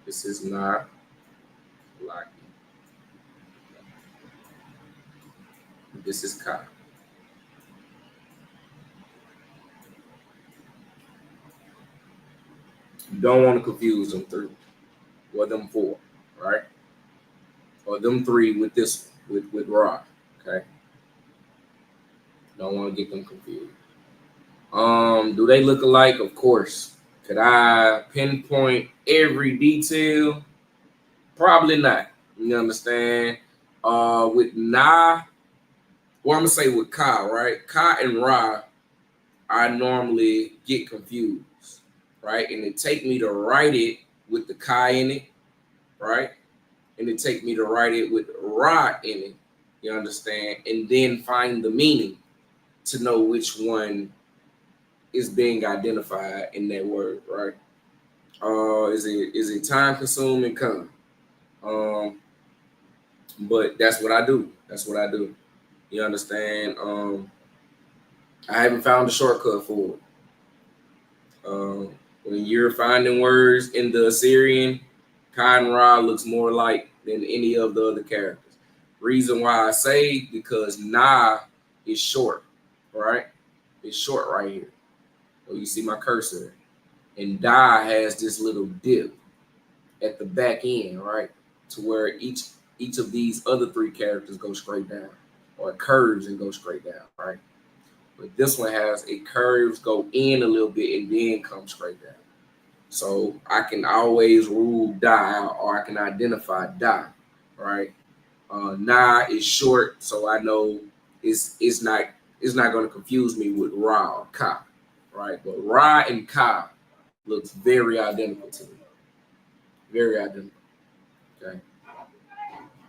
D: This is Na. Laki. This is Ka. You don't want to confuse them three or them four, right? Or them three with this with Ra. Okay. Don't want to get them confused. Do they look alike? Of course. Could I pinpoint every detail? Probably not. You understand? With Na, or I'm gonna say with Ka, right? Ka and Ra, I normally get confused, right? And it take me to write it with the Ka in it, right? And it take me to write it with Ra in it. You understand? And then find the meaning to know which one is being identified in that word, right? Is it time consuming? Come. But that's what I do. That's what I do. You understand? I haven't found a shortcut for it. When you're finding words in the Assyrian, Ka and Ra looks more like than any of the other characters. Reason why I say because Na is short, right? It's short right here. So you see my cursor. And Da has this little dip at the back end, right? To where each of these other three characters go straight down, or it curves and go straight down, right? But this one has it curves, go in a little bit, and then come straight down. So I can always rule Da out, or I can identify Da, right? Na is short, so I know it's not going to confuse me with Ra or Ka, right? But Ra and Ka looks very identical to me. Very identical. Okay.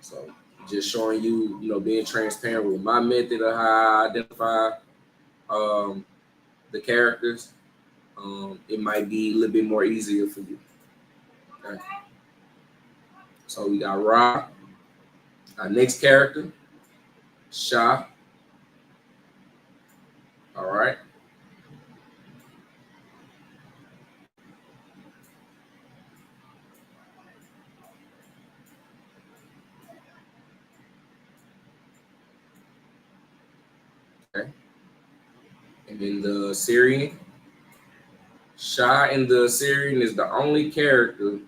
D: So just showing you, being transparent with my method of how I identify the characters. It might be a little bit more easier for you. Okay. So we got Ra. Our next character, Sha. All right. Okay. And then the Assyrian. Sha in the Assyrian is the only character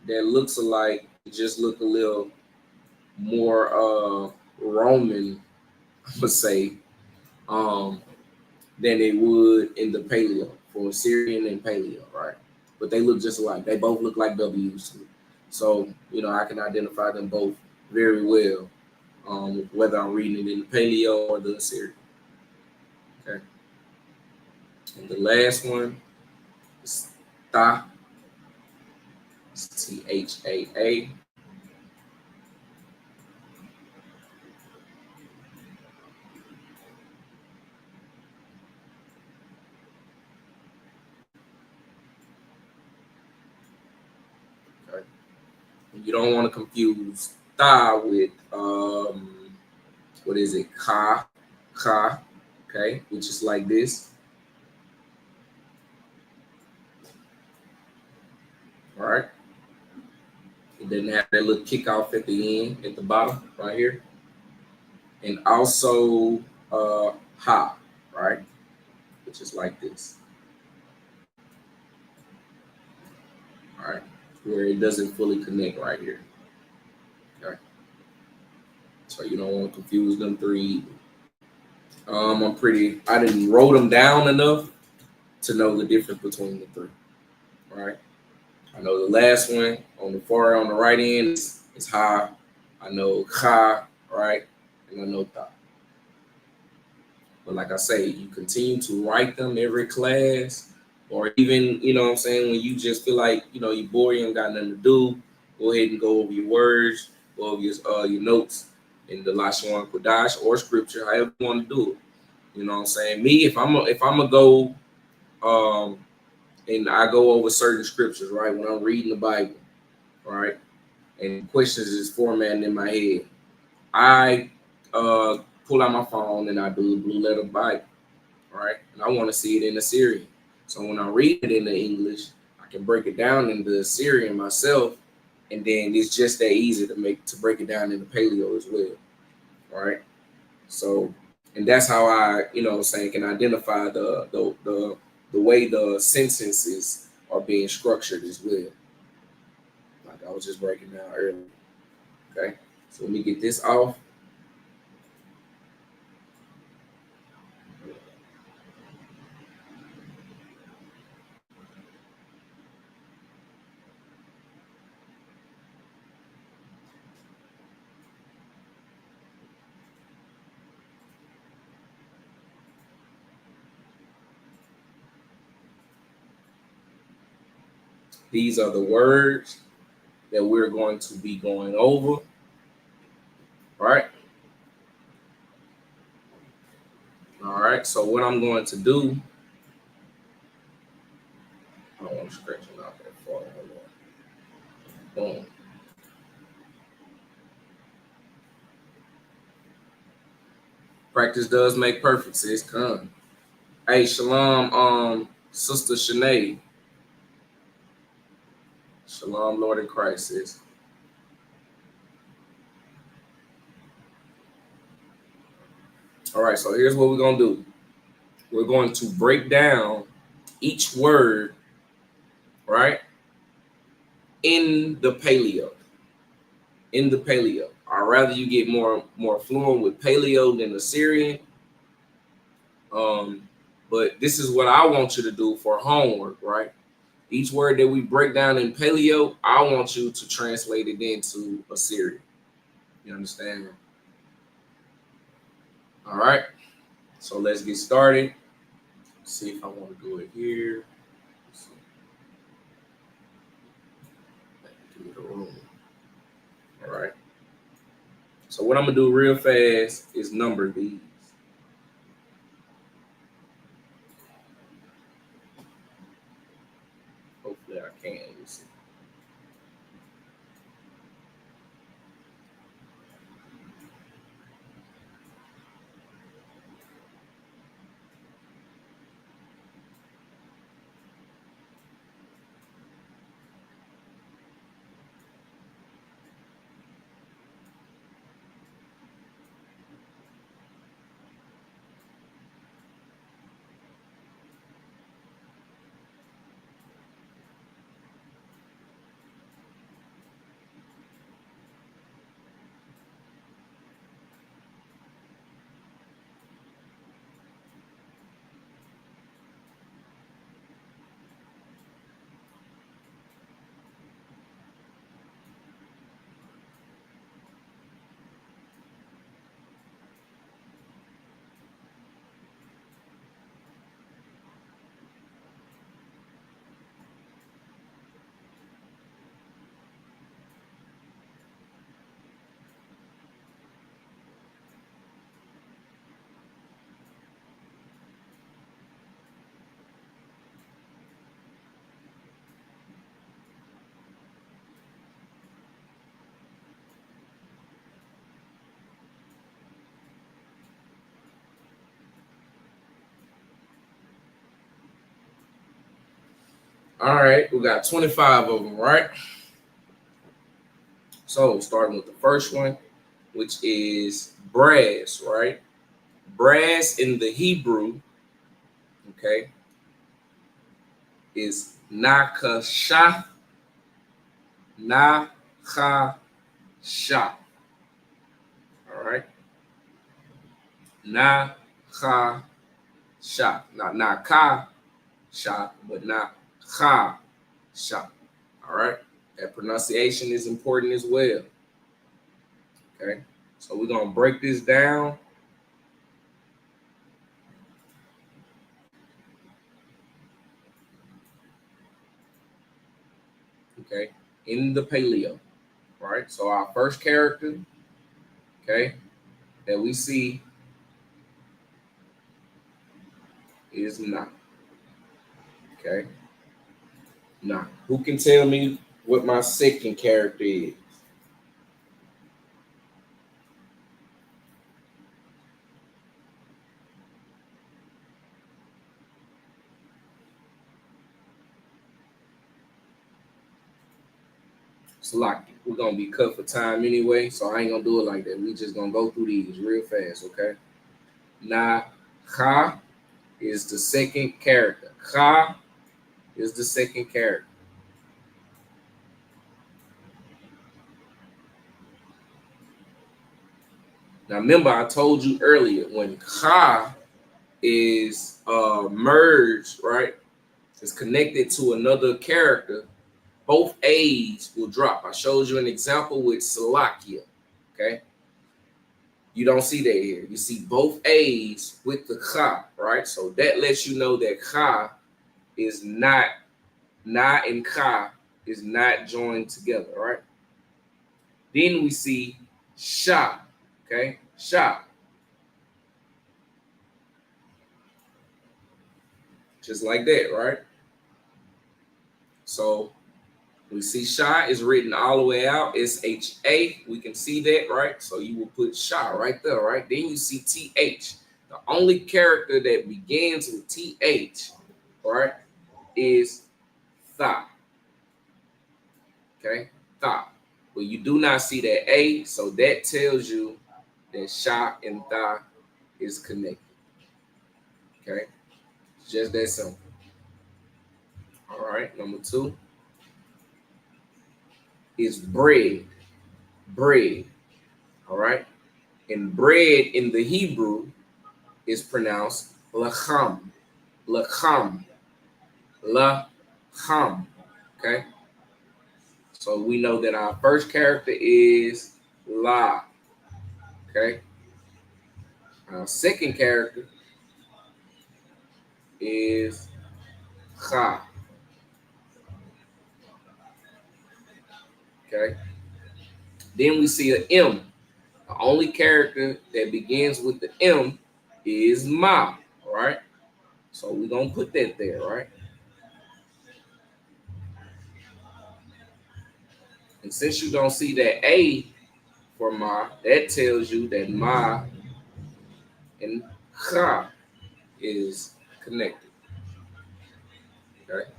D: that looks alike. It just look a little more Roman, I would say, than they would in the Paleo for Assyrian and Paleo, right? But they look just alike. They both look like W's to me. So, I can identify them both very well, whether I'm reading it in the Paleo or the Assyrian. Okay. And the last one is Tha. It's Thaa. Okay. You don't want to confuse Tha with what is it? Ka, okay, which is like this. All right. It doesn't have that little kick off at the end, at the bottom, right here. And also Ha, right? Which is like this. All right. Where it doesn't fully connect right here. Okay. So you don't want to confuse them three. I didn't wrote them down enough to know the difference between the three. All right. I know the last one on the right end is Ha. I know Ka, right? And I know Tha. But like I say, you continue to write them every class, or even, what I'm saying, when you just feel like, you're bored, you don't got nothing to do, go ahead and go over your words, go over your notes in the Lashawan, Qadash, or scripture, however you want to do it. You know what I'm saying? Me, if I'm gonna go and I go over certain scriptures, right, when I'm reading the Bible, right, and questions is formatting in my head, I pull out my phone and I do the blue letter Bible, right? And I want to see it in Assyrian. So when I read it in the English, I can break it down into Assyrian myself, and then it's just that easy to break it down into Paleo as well, right? So, and that's how I, can identify the way the sentences are being structured as well. Like I was just breaking down earlier. Okay, so let me get this off. These are the words that we're going to be going over, right? All right, so what I'm going to do, I don't want to stretch it out that far. Boom. Practice does make perfect, sis. Come. Hey, shalom, Sister Shanae. Shalom, Lord in Christ, sis. All right, so here's what we're going to do. We're going to break down each word, right, in the Paleo. In the Paleo. I'd rather you get more fluent with Paleo than Assyrian. But this is what I want you to do for homework, right? Each word that we break down in Paleo, I want you to translate it into Assyrian. You understand? All right. So let's get started. Let's see if I want to do it here. Do the room. All right. So what I'm gonna do real fast is number these. Hopefully I can. Let's see. All right, we got 25 of them, right? So starting with the first one, which is brass, right? Brass in the Hebrew, okay, is nakasha, nakasha. All right, nakasha, not nakasha, but nakasha. All right, that pronunciation is important as well. Okay, so we're gonna break this down. Okay, in the Paleo, right? So our first character, okay, that we see is Na. Okay, Na. Who can tell me what my second character is? Salaki. We're gonna be cut for time anyway, so I ain't gonna do it like that. We just gonna go through these real fast, okay? Now, Cha is the second character. Cha is the second character. Now, remember, I told you earlier when Cha is merged, right? It's connected to another character. Both A's will drop. I showed you an example with Salakia. Okay. You don't see that here. You see both A's with the Cha, right? So that lets you know that Cha is not, Na and Cha is not joined together, right? Then we see Sha, okay? Sha. Just like that, right? So we see Sha is written all the way out. S-H-A. We can see that, right? So you will put Sha right there, right? Then you see T-H. The only character that begins with T-H, right, is Tha. Okay? Tha. But you do not see that A, so that tells you that Sha and Tha is connected. Okay? It's just that simple. All right, number 2 is bread. Bread. All right? And bread in the Hebrew is pronounced lacham. Lacham. Lacham. Okay? So we know that our first character is La. Okay? Our second character is Cha. Okay? Then we see an M. The only character that begins with the M is Ma. All right? So we're going to put that there, right? And since you don't see that A for Ma, that tells you that Ma and Cha is connected. Okay.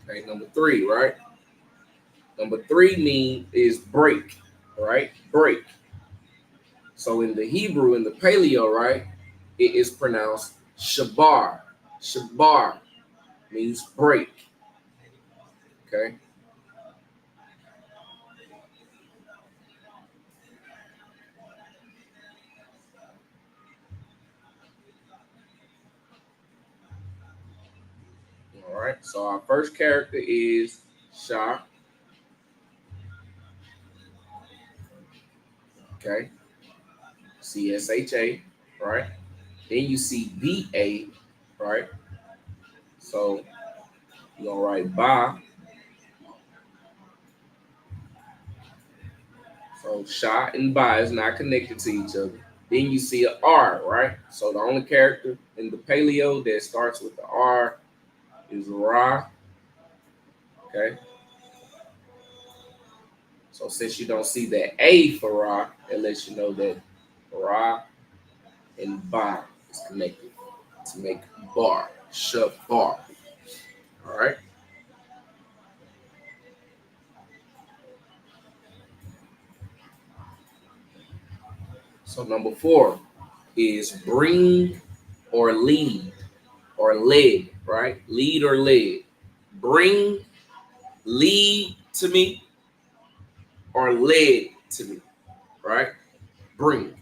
D: Okay, number 3, right? Number 3 is break, right? Break. So in the Hebrew, in the Paleo, right, it is pronounced shabar. Shabar means break. Okay. All right. So our first character is Shah. Okay. CSHA, right? Then you see BA, right? So you're gonna write Ba. So Shah and Ba is not connected to each other. Then you see an R, right? So the only character in the Paleo that starts with the R is Ra. Okay. So since you don't see the A for Ra, it lets you know that Ra and Ba is connected to make bar, shut bar. All right. So number 4 is bring or lead or lead, right? Lead or lead. Bring, lead to me, or led to me, right? Bring.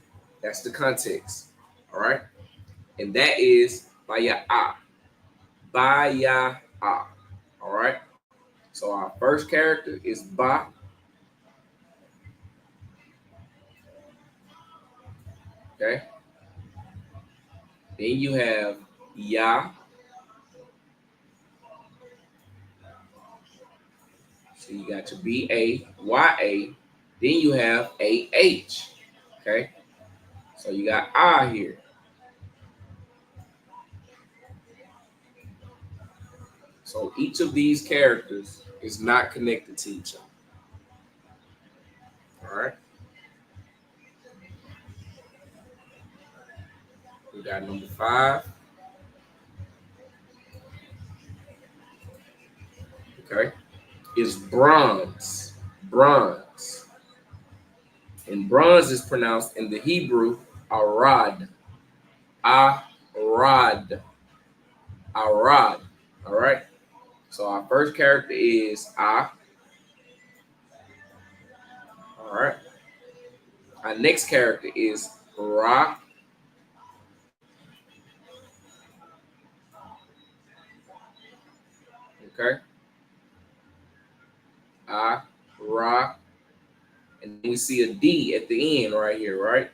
D: That's the context. All right. And that is Baya'a. Baya'a. All right. So our first character is Ba. Okay. Then you have Ya. So you got your BAYA. Then you have AH. Okay. So you got I here. So each of these characters is not connected to each other. All right. We got number 5. okay, is bronze. Bronze. And bronze is pronounced in the Hebrew arad. Arad. Arad. All right. So our first character is A. All right. Our next character is Ra. Okay. A, Ra. And we see a D at the end right here, right?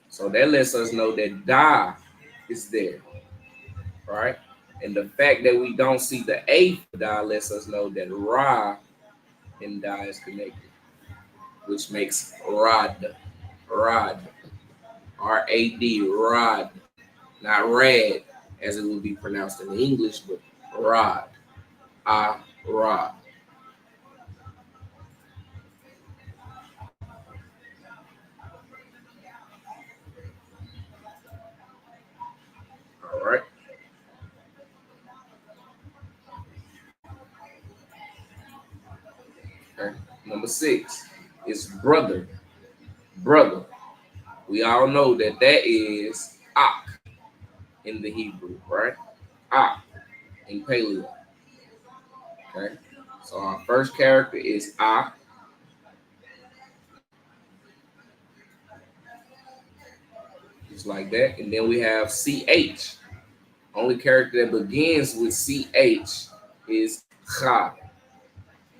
D: So that lets us know that Da is there, right? And the fact that we don't see the A for Da lets us know that Ra and Da is connected, which makes Rad. Rad. R-A-D. Rad. Not Rad, as it would be pronounced in the English, but Rad. Rad. All right. Okay. Number 6 is brother. Brother. We all know that is Ak in the Hebrew, right? Ak in Paleo. Okay. So our first character is Ak. Just like that. And then we have CH. Only character that begins with CH is Cha.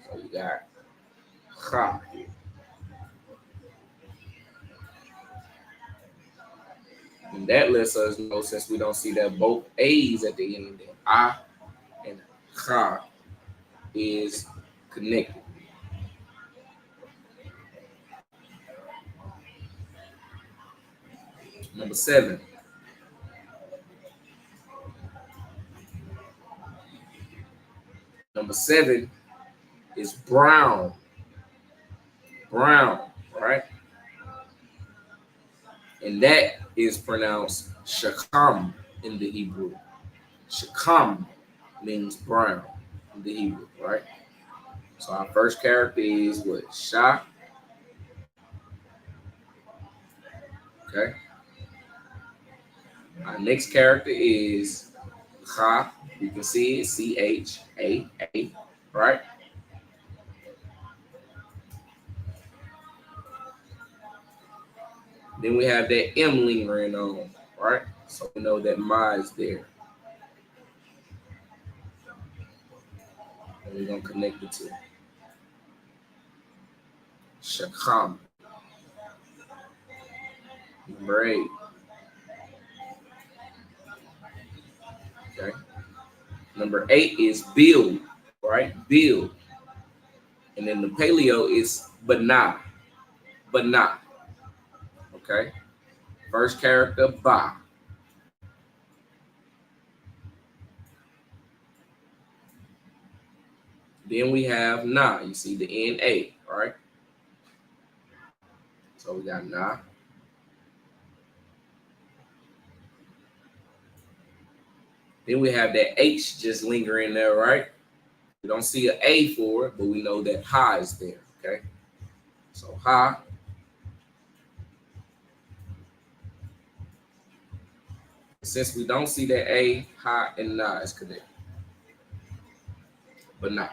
D: So we got Cha. And that lets us know, since we don't see that both A's at the end, that A and Cha is connected. Number 7. Number 7 is brown. Brown, right? And that is pronounced shakam in the Hebrew. Shakam means brown in the Hebrew, right? So our first character is what? Shah. Okay. Our next character is Cha. You can see it, C-H-A-A, right? Then we have that M lingering on, right? So we know that Ma is there. And we're going to connect it to Shakam. Number 8. Okay. Number 8 is build, right? Build. And then the Paleo is Bana. Bana. Okay. First character, Ba. Then we have Na. You see the N-A, right? So we got Na. Then we have that H just lingering there, right? We don't see an A for it, but we know that Ha is there, okay? So Ha. Since we don't see that A, Ha and Na is connected. But nah.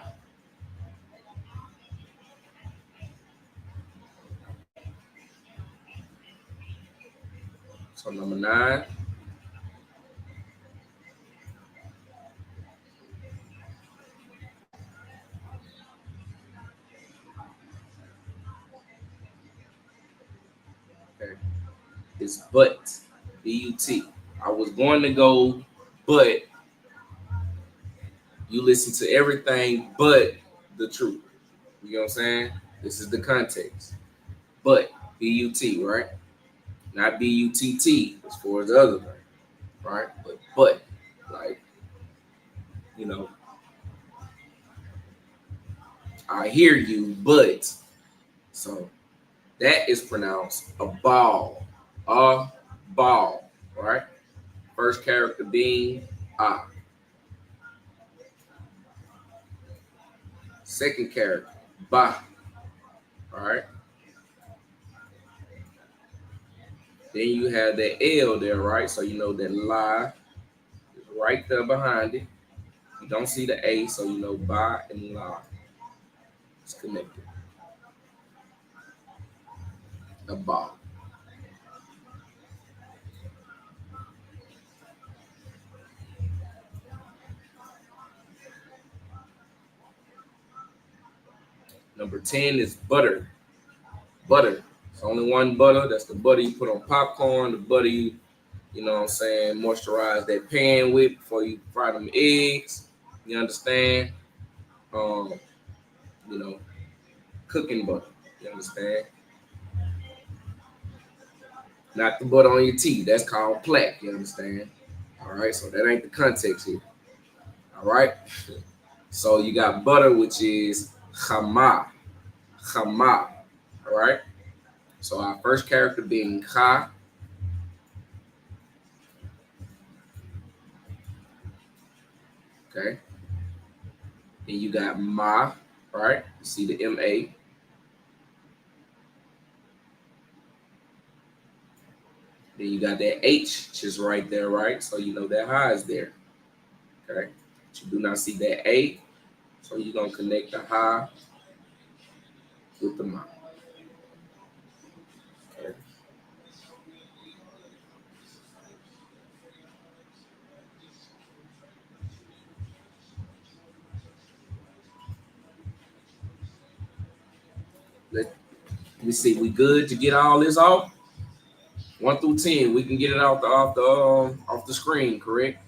D: So number 9. Okay. It's but. B-U-T. I was going to go but. You listen to everything but the truth. You know what I'm saying? This is the context. But B-U-T, right? Not B-U-T-T as far as the other thing, right? But like, you know, I hear you, but. So that is pronounced a ball. A ball, right? First character being A. Second character, ba. All right. Then you have that L there, right? So you know that la is right there behind it. You don't see the A, so you know ba and la. It's connected. A ba. Number 10 is butter. Butter. It's only one butter. That's the butter you put on popcorn, the butter you know what I'm saying, moisturize that pan with before you fry them eggs. You understand? Um, you know, cooking butter. You understand? Not the butter on your teeth. That's called plaque. You understand? All right. So that ain't the context here. All right. So you got butter, which is chama. Chama. All right. So our first character being cha. Okay. Then you got ma. Right. You see the M-A. Then you got that H just right there, right? So you know that ha is there. Okay. But you do not see that A. So you're going to connect the ha with the ma. Okay. Let me see. We good to get all this off? 1 through 10. We can get it off the screen, correct?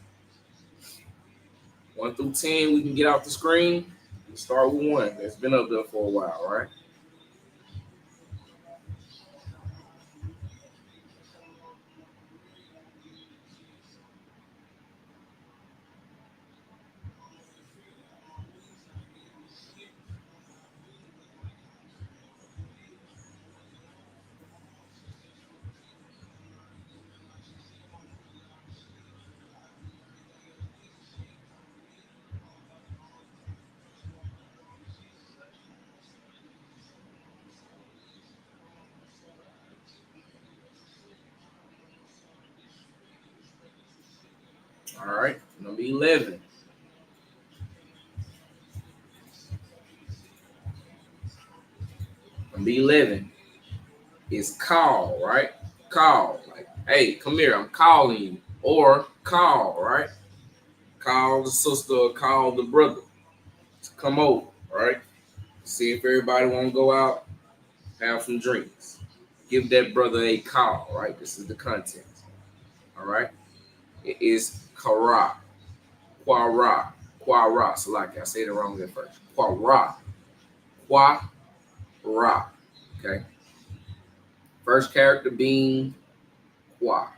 D: 1 through 10, we can get off the screen. Let's start with 1. It's been up there for a while, right? All right. Number 11. Number 11 is call, right? Call. Like, hey, come here. I'm calling you. Or call, right? Call the sister or call the brother to come over, right? See if everybody want to go out, have some drinks. Give that brother a call, right? This is the content. All right. It is kara. Quara. Quara. So like I said it wrong at first. Quara. Quara. Okay. First character being qua.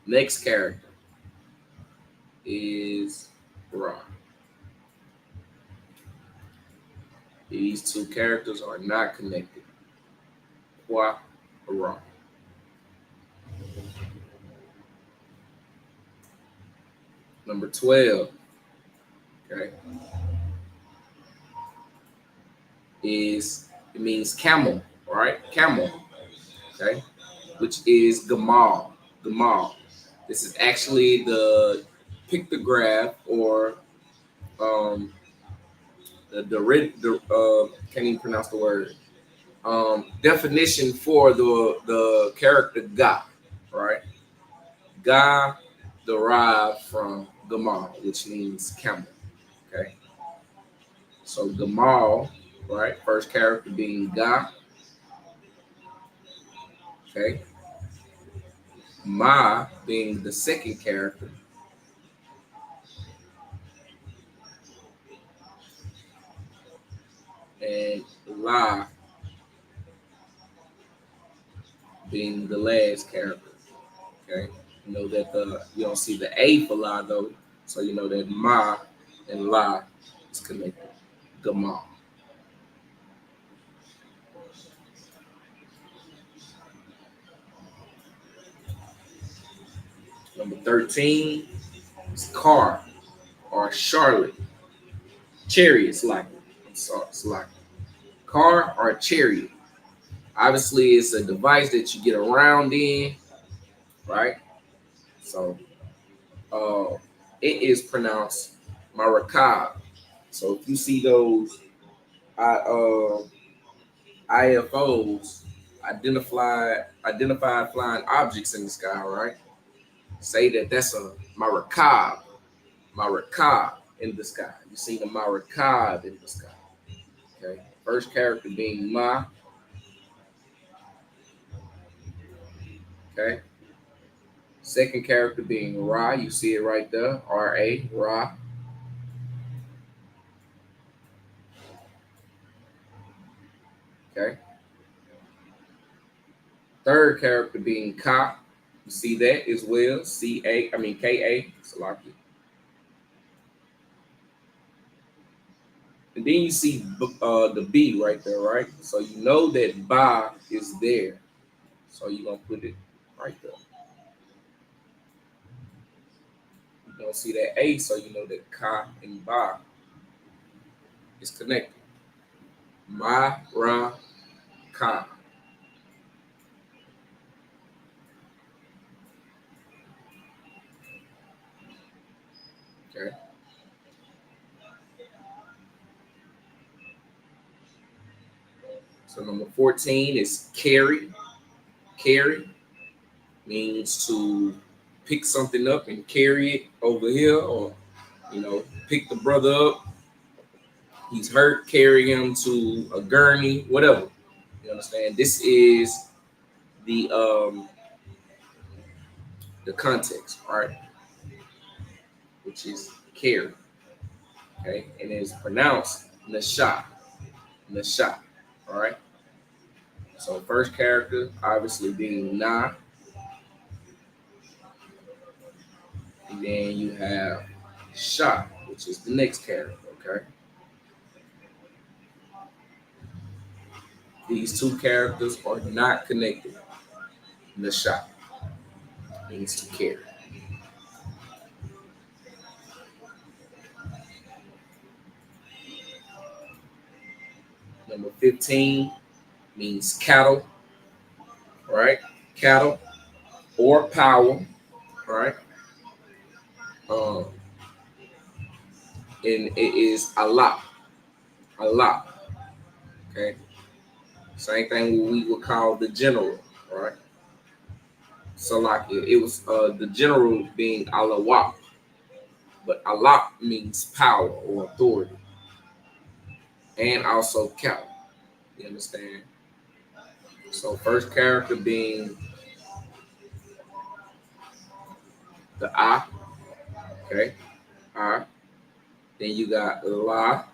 D: Next character is ra. These two characters are not connected. Qua, ra. Number 12, okay, it means camel, right? Camel, okay, which is gamal. Gamal. This is actually the pictograph or the can't even pronounce the word. Definition for the character Ga, right? Ga derived from Gamal, which means camel. Okay. So Gamal, right? First character being Ga. Okay. Ma being the second character. And La being the last character. Okay. You know that you don't see the A for La though. So you know that Ma and La is connected. Gamal. Number 13 is car. or Charlotte. Chariots, like I'm sorry, it's like car or chariot. Obviously, it's a device that you get around in, right? So it is pronounced Marakab. So if you see those IFOs, identified flying objects in the sky, right? Say that that's a Marakab in the sky. You see the Marakab in the sky. Okay. First character being Ma. Okay. Second character being Ra. You see it right there. R-A, Ra. Okay. Third character being Ka. You see that as well. K-A. Salaki. And then you see the B right there, right? So you know that Ba is there. So you're going to put it right there. You don't see that A, so you know that Ka and Ba is connected. Ma, Ra, Ka. Okay. So number 14 is carry. Carry means to pick something up and carry it over here, or pick the brother up. He's hurt, carry him to a gurney, whatever. You understand? This is the context, right? Which is carry. Okay, and it's pronounced Nasha. Nasha. All right. So first character obviously being Na. And then you have Sha, which is the next character, okay? These two characters are not connected. Nasha means to carry. Number 15 means cattle, right? Cattle or power, right? And it is Allah. Allah. Okay. Same thing we would call the general, right? So like it was the general being Allah, but Allah means power or authority, and also cattle. You understand? So first character being the I, okay, I. Then you got La.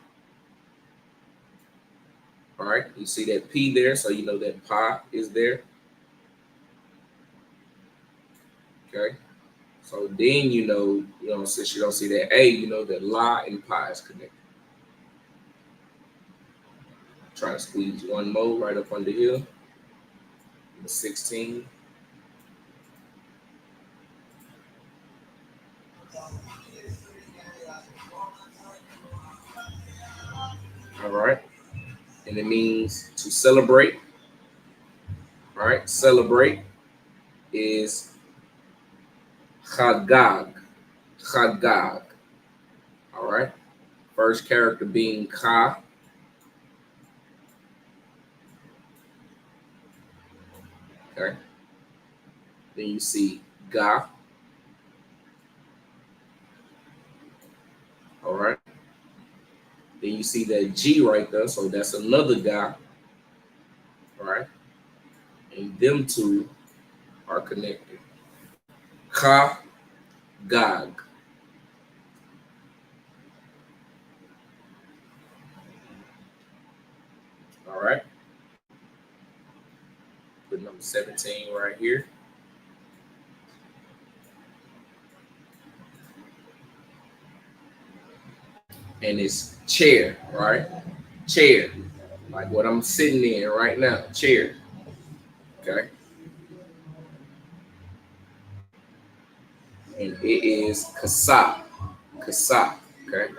D: All right, you see that P there, so you know that Pa is there. Okay, so then since you don't see that A, you know that La and Pa is connected. Trying to squeeze one more right up under here. Number 16. All right. And it means to celebrate. All right. Celebrate is Chagag. Chagag. All right. First character being Ka. Okay. Then you see Ga. All right. Then you see that G right there, so that's another guy. All right. And them two are connected. Ka, Gag. All right. Put number 17 right here. And it's chair, right? Chair. Like what I'm sitting in right now. Chair. Okay. And it is Kasa. Kasa. Okay.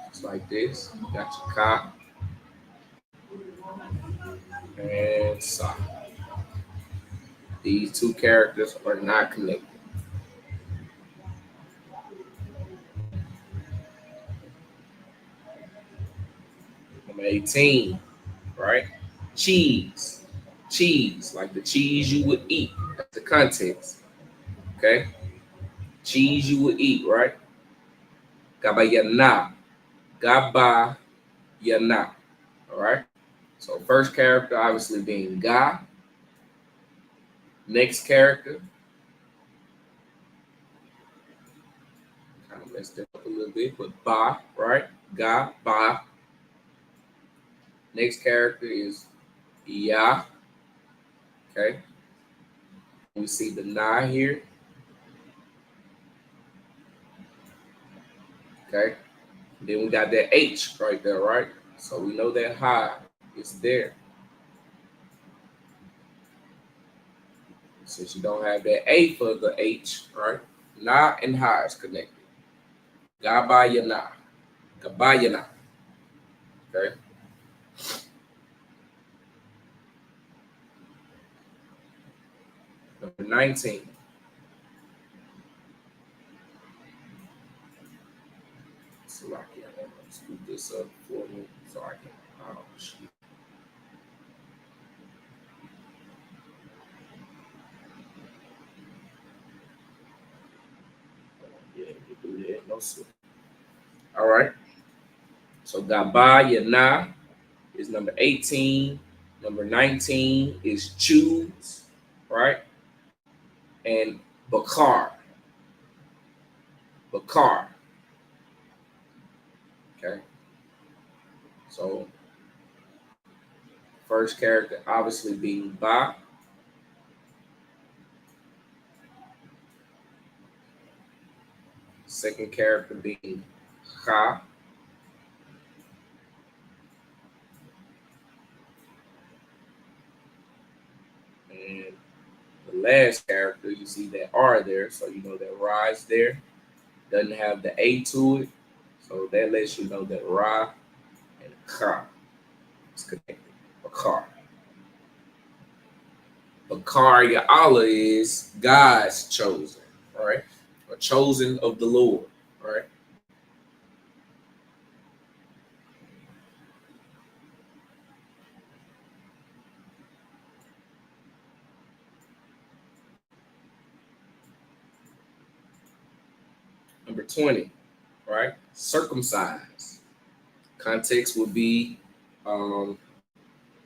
D: It's like this. You got your Ka and Sa. These two characters are not connected. Number 18, right? Cheese. Cheese, like the cheese you would eat. That's the context. Okay? Cheese you would eat, right? Gabayana. Gabayana. All right? So first character obviously being Ga. Next character. Kind of messed it up a little bit, but Ba, right? Ga, Ba. Next character is Ya. Okay? We see the Na here. Okay? Then we got that H right there, right? So we know that Ha is there. Since you don't have that A for the H, right? Na and Ha is connected. Gabayana. Gabayana. Okay? Number 19. So I can scoop this up for me so I can. Oh, shoot. Yeah, you do that. No sir. All right. So Gabayana is number 18. Number 19 is choose, right? And Bakar. Bakar. Okay. So first character obviously being Ba. Second character being Kha. And the last character, you see that R there, so you know that Ra is there. Doesn't have the A to it, so that lets you know that Ra and Kha is connected. Bakar. Bakar Ya'ala is God's chosen, right? Or chosen of the Lord, right? Number 20, right? Circumcised. Context would be, when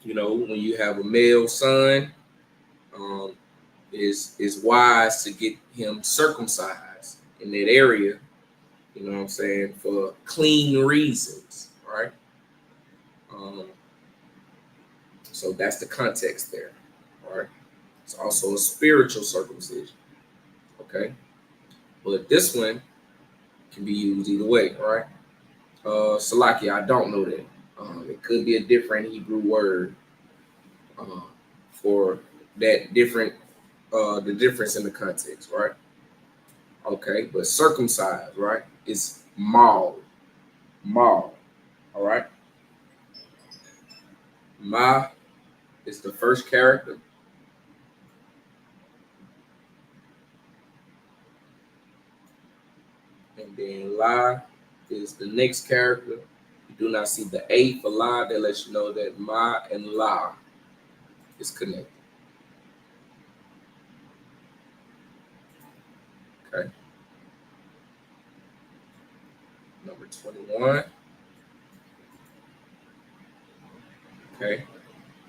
D: you have a male son, is wise to get him circumcised in that area, you know what I'm saying, for clean reasons, right? So that's the context there, right? It's also a spiritual circumcision, okay? But this one can be used either way, right? Salaki, I don't know that. It could be a different Hebrew word for that different, the difference in the context, right? Okay, but circumcised, right, is mal. Mal, all right? Ma is the first character. And then La is the next character. You do not see the A for La. That lets you know that Ma and La is connected. Okay. Number 21. Okay.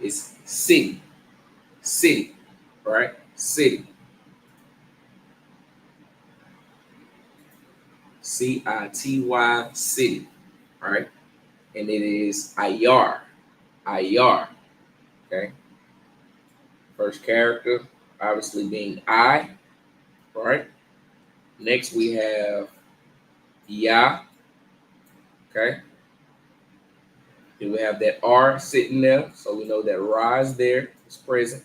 D: It's city. City. Right? City. City. City. Right? And it is Ayar. Ayar. Okay. First character, obviously being I. Right? Next we have Ya. Okay. Then we have that R sitting there. So we know that Ra is there. It's present.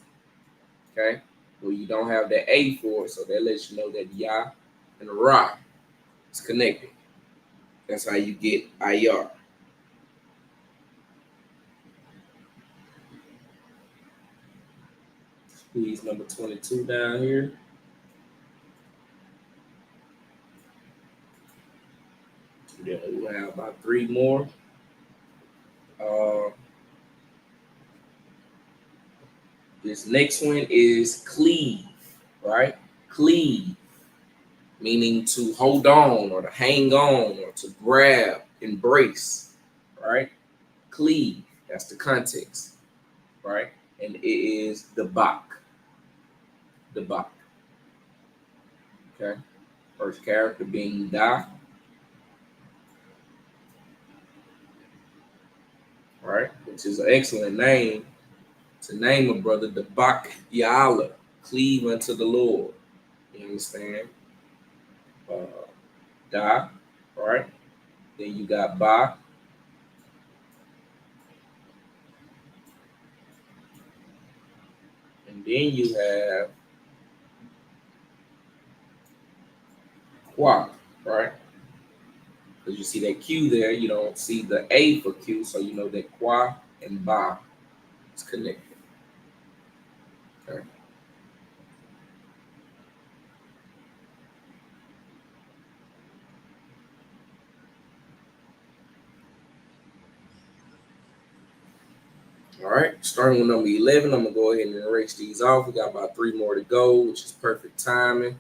D: Okay. Well, you don't have that A for it. So that lets you know that Ya and Ra It's connected. That's how you get IR. Squeeze number 22 down here. Then we'll have about 3 more. This next one is cleave, right? Cleave, meaning to hold on or to hang on or to grab, embrace, right? Cleave, that's the context, right? And it is the Bach. The Bach. Okay. First character being Da. Right? Which is an excellent name to name a brother, the Bach Ya'ala, cleave unto the Lord. You understand? Da, right? Then you got Ba. And then you have Qua, right? Because you see that Q there, you don't see the A for Q, so you know that Qua and Ba is connected. Okay. All right, starting with number 11, I'm going to go ahead and erase these off. We got about 3 more to go, which is perfect timing.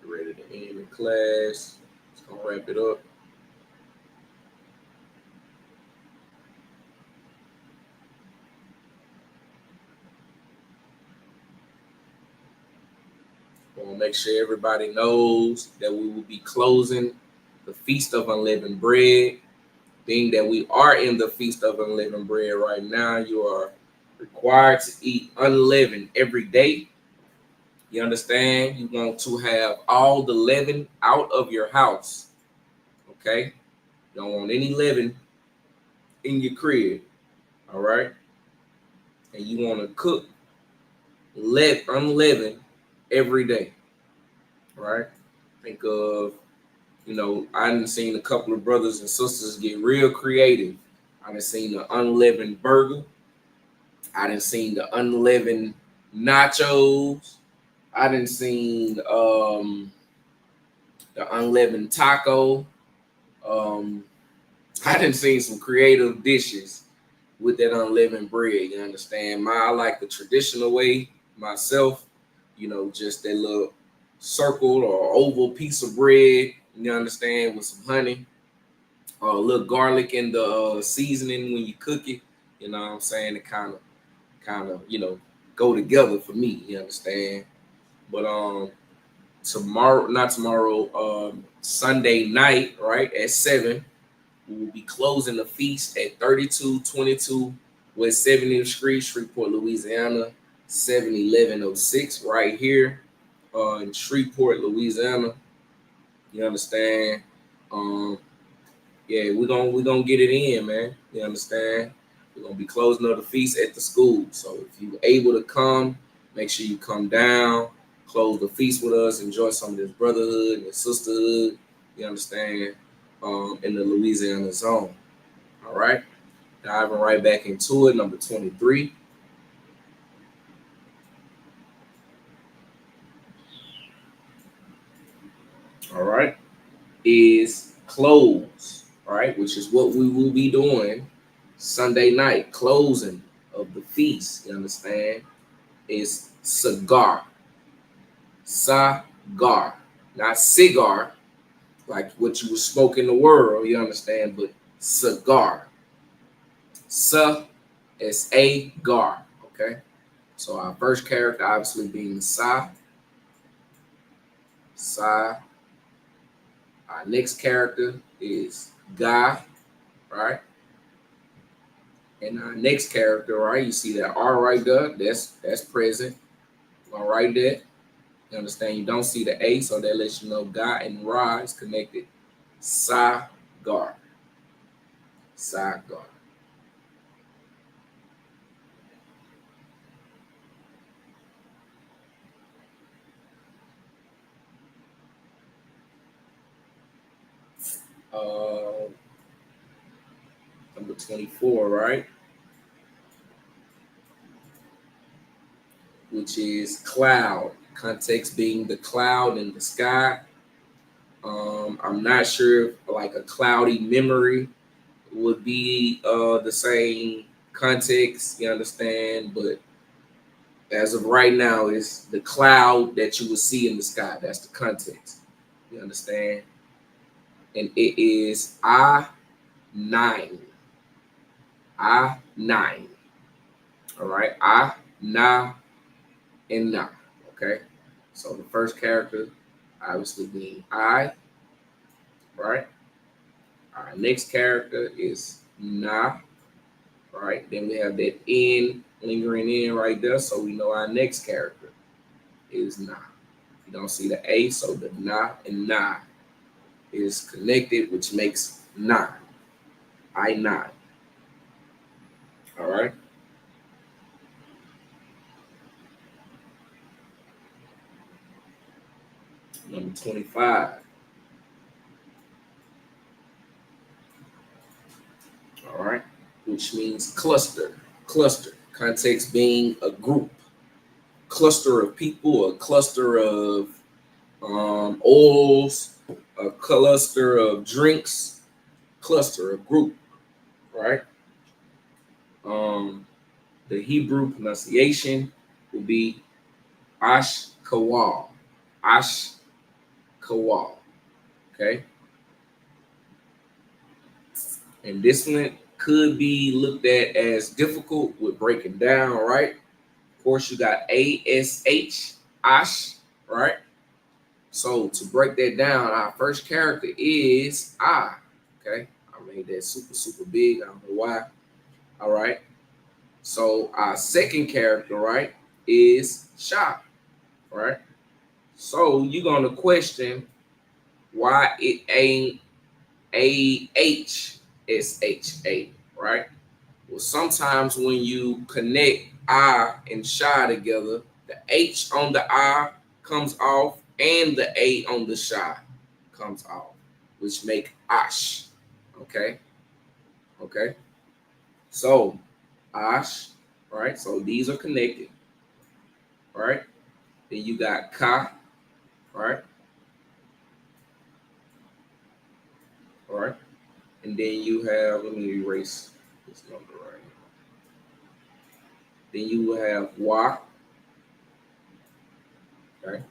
D: Ready to end the class. It's going to wrap it up. I want to make sure everybody knows that we will be closing the Feast of Unleavened Bread. Being that we are in the Feast of Unleavened Bread right now, you are required to eat unleavened every day. You understand? You want to have all the leaven out of your house. Okay? You don't want any leaven in your crib. All right? And you want to cook unleavened every day. Right? Think of, I done seen a couple of brothers and sisters get real creative. I done seen the unleavened burger. I done seen the unleavened nachos. I done seen the unleavened taco. I done seen some creative dishes with that unleavened bread. You understand? I like the traditional way myself. Just that little circle or oval piece of bread. You understand, with some honey, a little garlic in the seasoning when you cook it. You know what I'm saying? It kind of, go together for me. You understand? But Sunday night, right at 7, we will be closing the feast at 3222 West 70th Street, Shreveport, Louisiana, 71106, right here in Shreveport, Louisiana. You understand? Yeah, we're gonna get it in, man. You understand? We're gonna be closing up the feast at the school. So if you're able to come, make sure you come down, close the feast with us, enjoy some of this brotherhood and sisterhood. You understand? In the Louisiana zone. All right. Diving right back into it, number 23. All right. Is close, right? Which is what we will be doing Sunday night, closing of the feast. You understand? Is cigar. Cigar. Not cigar, like what you would smoke in the world, you understand? But cigar. S-A-Gar. Okay? So our first character obviously being Sa. Sa. Our next character is Ga, right? And our next character, right? You see that R right there? That's present. All right there. You understand? You don't see the A, so that lets you know Ga and Ra is connected. Sa-gar. Sa-gar. Number 24, right? Which is cloud. Context being the cloud in the sky. I'm not sure if like a cloudy memory would be the same context, you understand? But as of right now, it's the cloud that you will see in the sky. That's the context. You understand? And it is I-9. I-9. All right. I-na and na. Okay. So the first character obviously being I. Right. Our next character is na. Right. Then we have that N lingering in right there. So we know our next character is na. You don't see the A, so the na and na is connected, which makes na. I-9. All right. Number 25. All right. Which means cluster. Cluster. Context being a group. Cluster of people, a cluster of oils, a cluster of drinks, cluster of group. Right. The Hebrew pronunciation will be Ashkawal. Ashkawal. Okay. And this one could be looked at as difficult with breaking down, right? Of course, you got ASH, Ash, right? So to break that down, our first character is I. Okay. I made that super big. I don't know why. All right. So our second character, right, is Sha, right? So you're gonna question why it ain't AHSHA, right? Well, sometimes when you connect I and Sha together, the H on the I comes off and the A on the Sha comes off, which make Ash. Okay. Okay. So Ash, right? So these are connected, right? Then you got Ka, right? All right. And then you have, let me erase this number right here. Then you will have Wa, okay?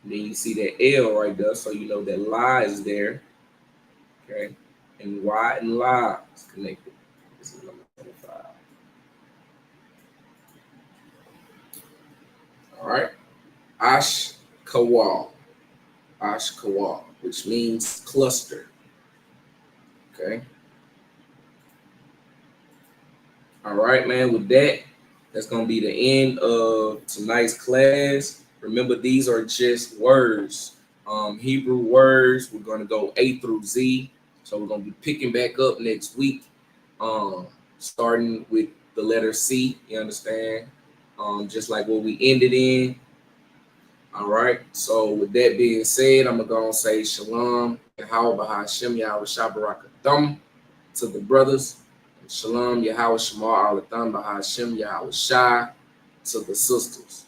D: And then you see that L right there, so you know that La is there, okay? And Y and La is connected. This is number 25. All right. Ashkawal. Ashkawal, which means cluster. Okay. All right, man. With that, that's going to be the end of tonight's class. Remember, these are just words, Hebrew words. We're going to go A through Z. So we're going to be picking back up next week, starting with the letter C. You understand? Just like what we ended in. All right. So with that being said, I'm going to say shalom. Yahweh Bahashem, Yahweh Shabarakatham to the brothers. Shalom, Yahweh Shamar Alatham Bahashem, Yahweh Shai to the sisters.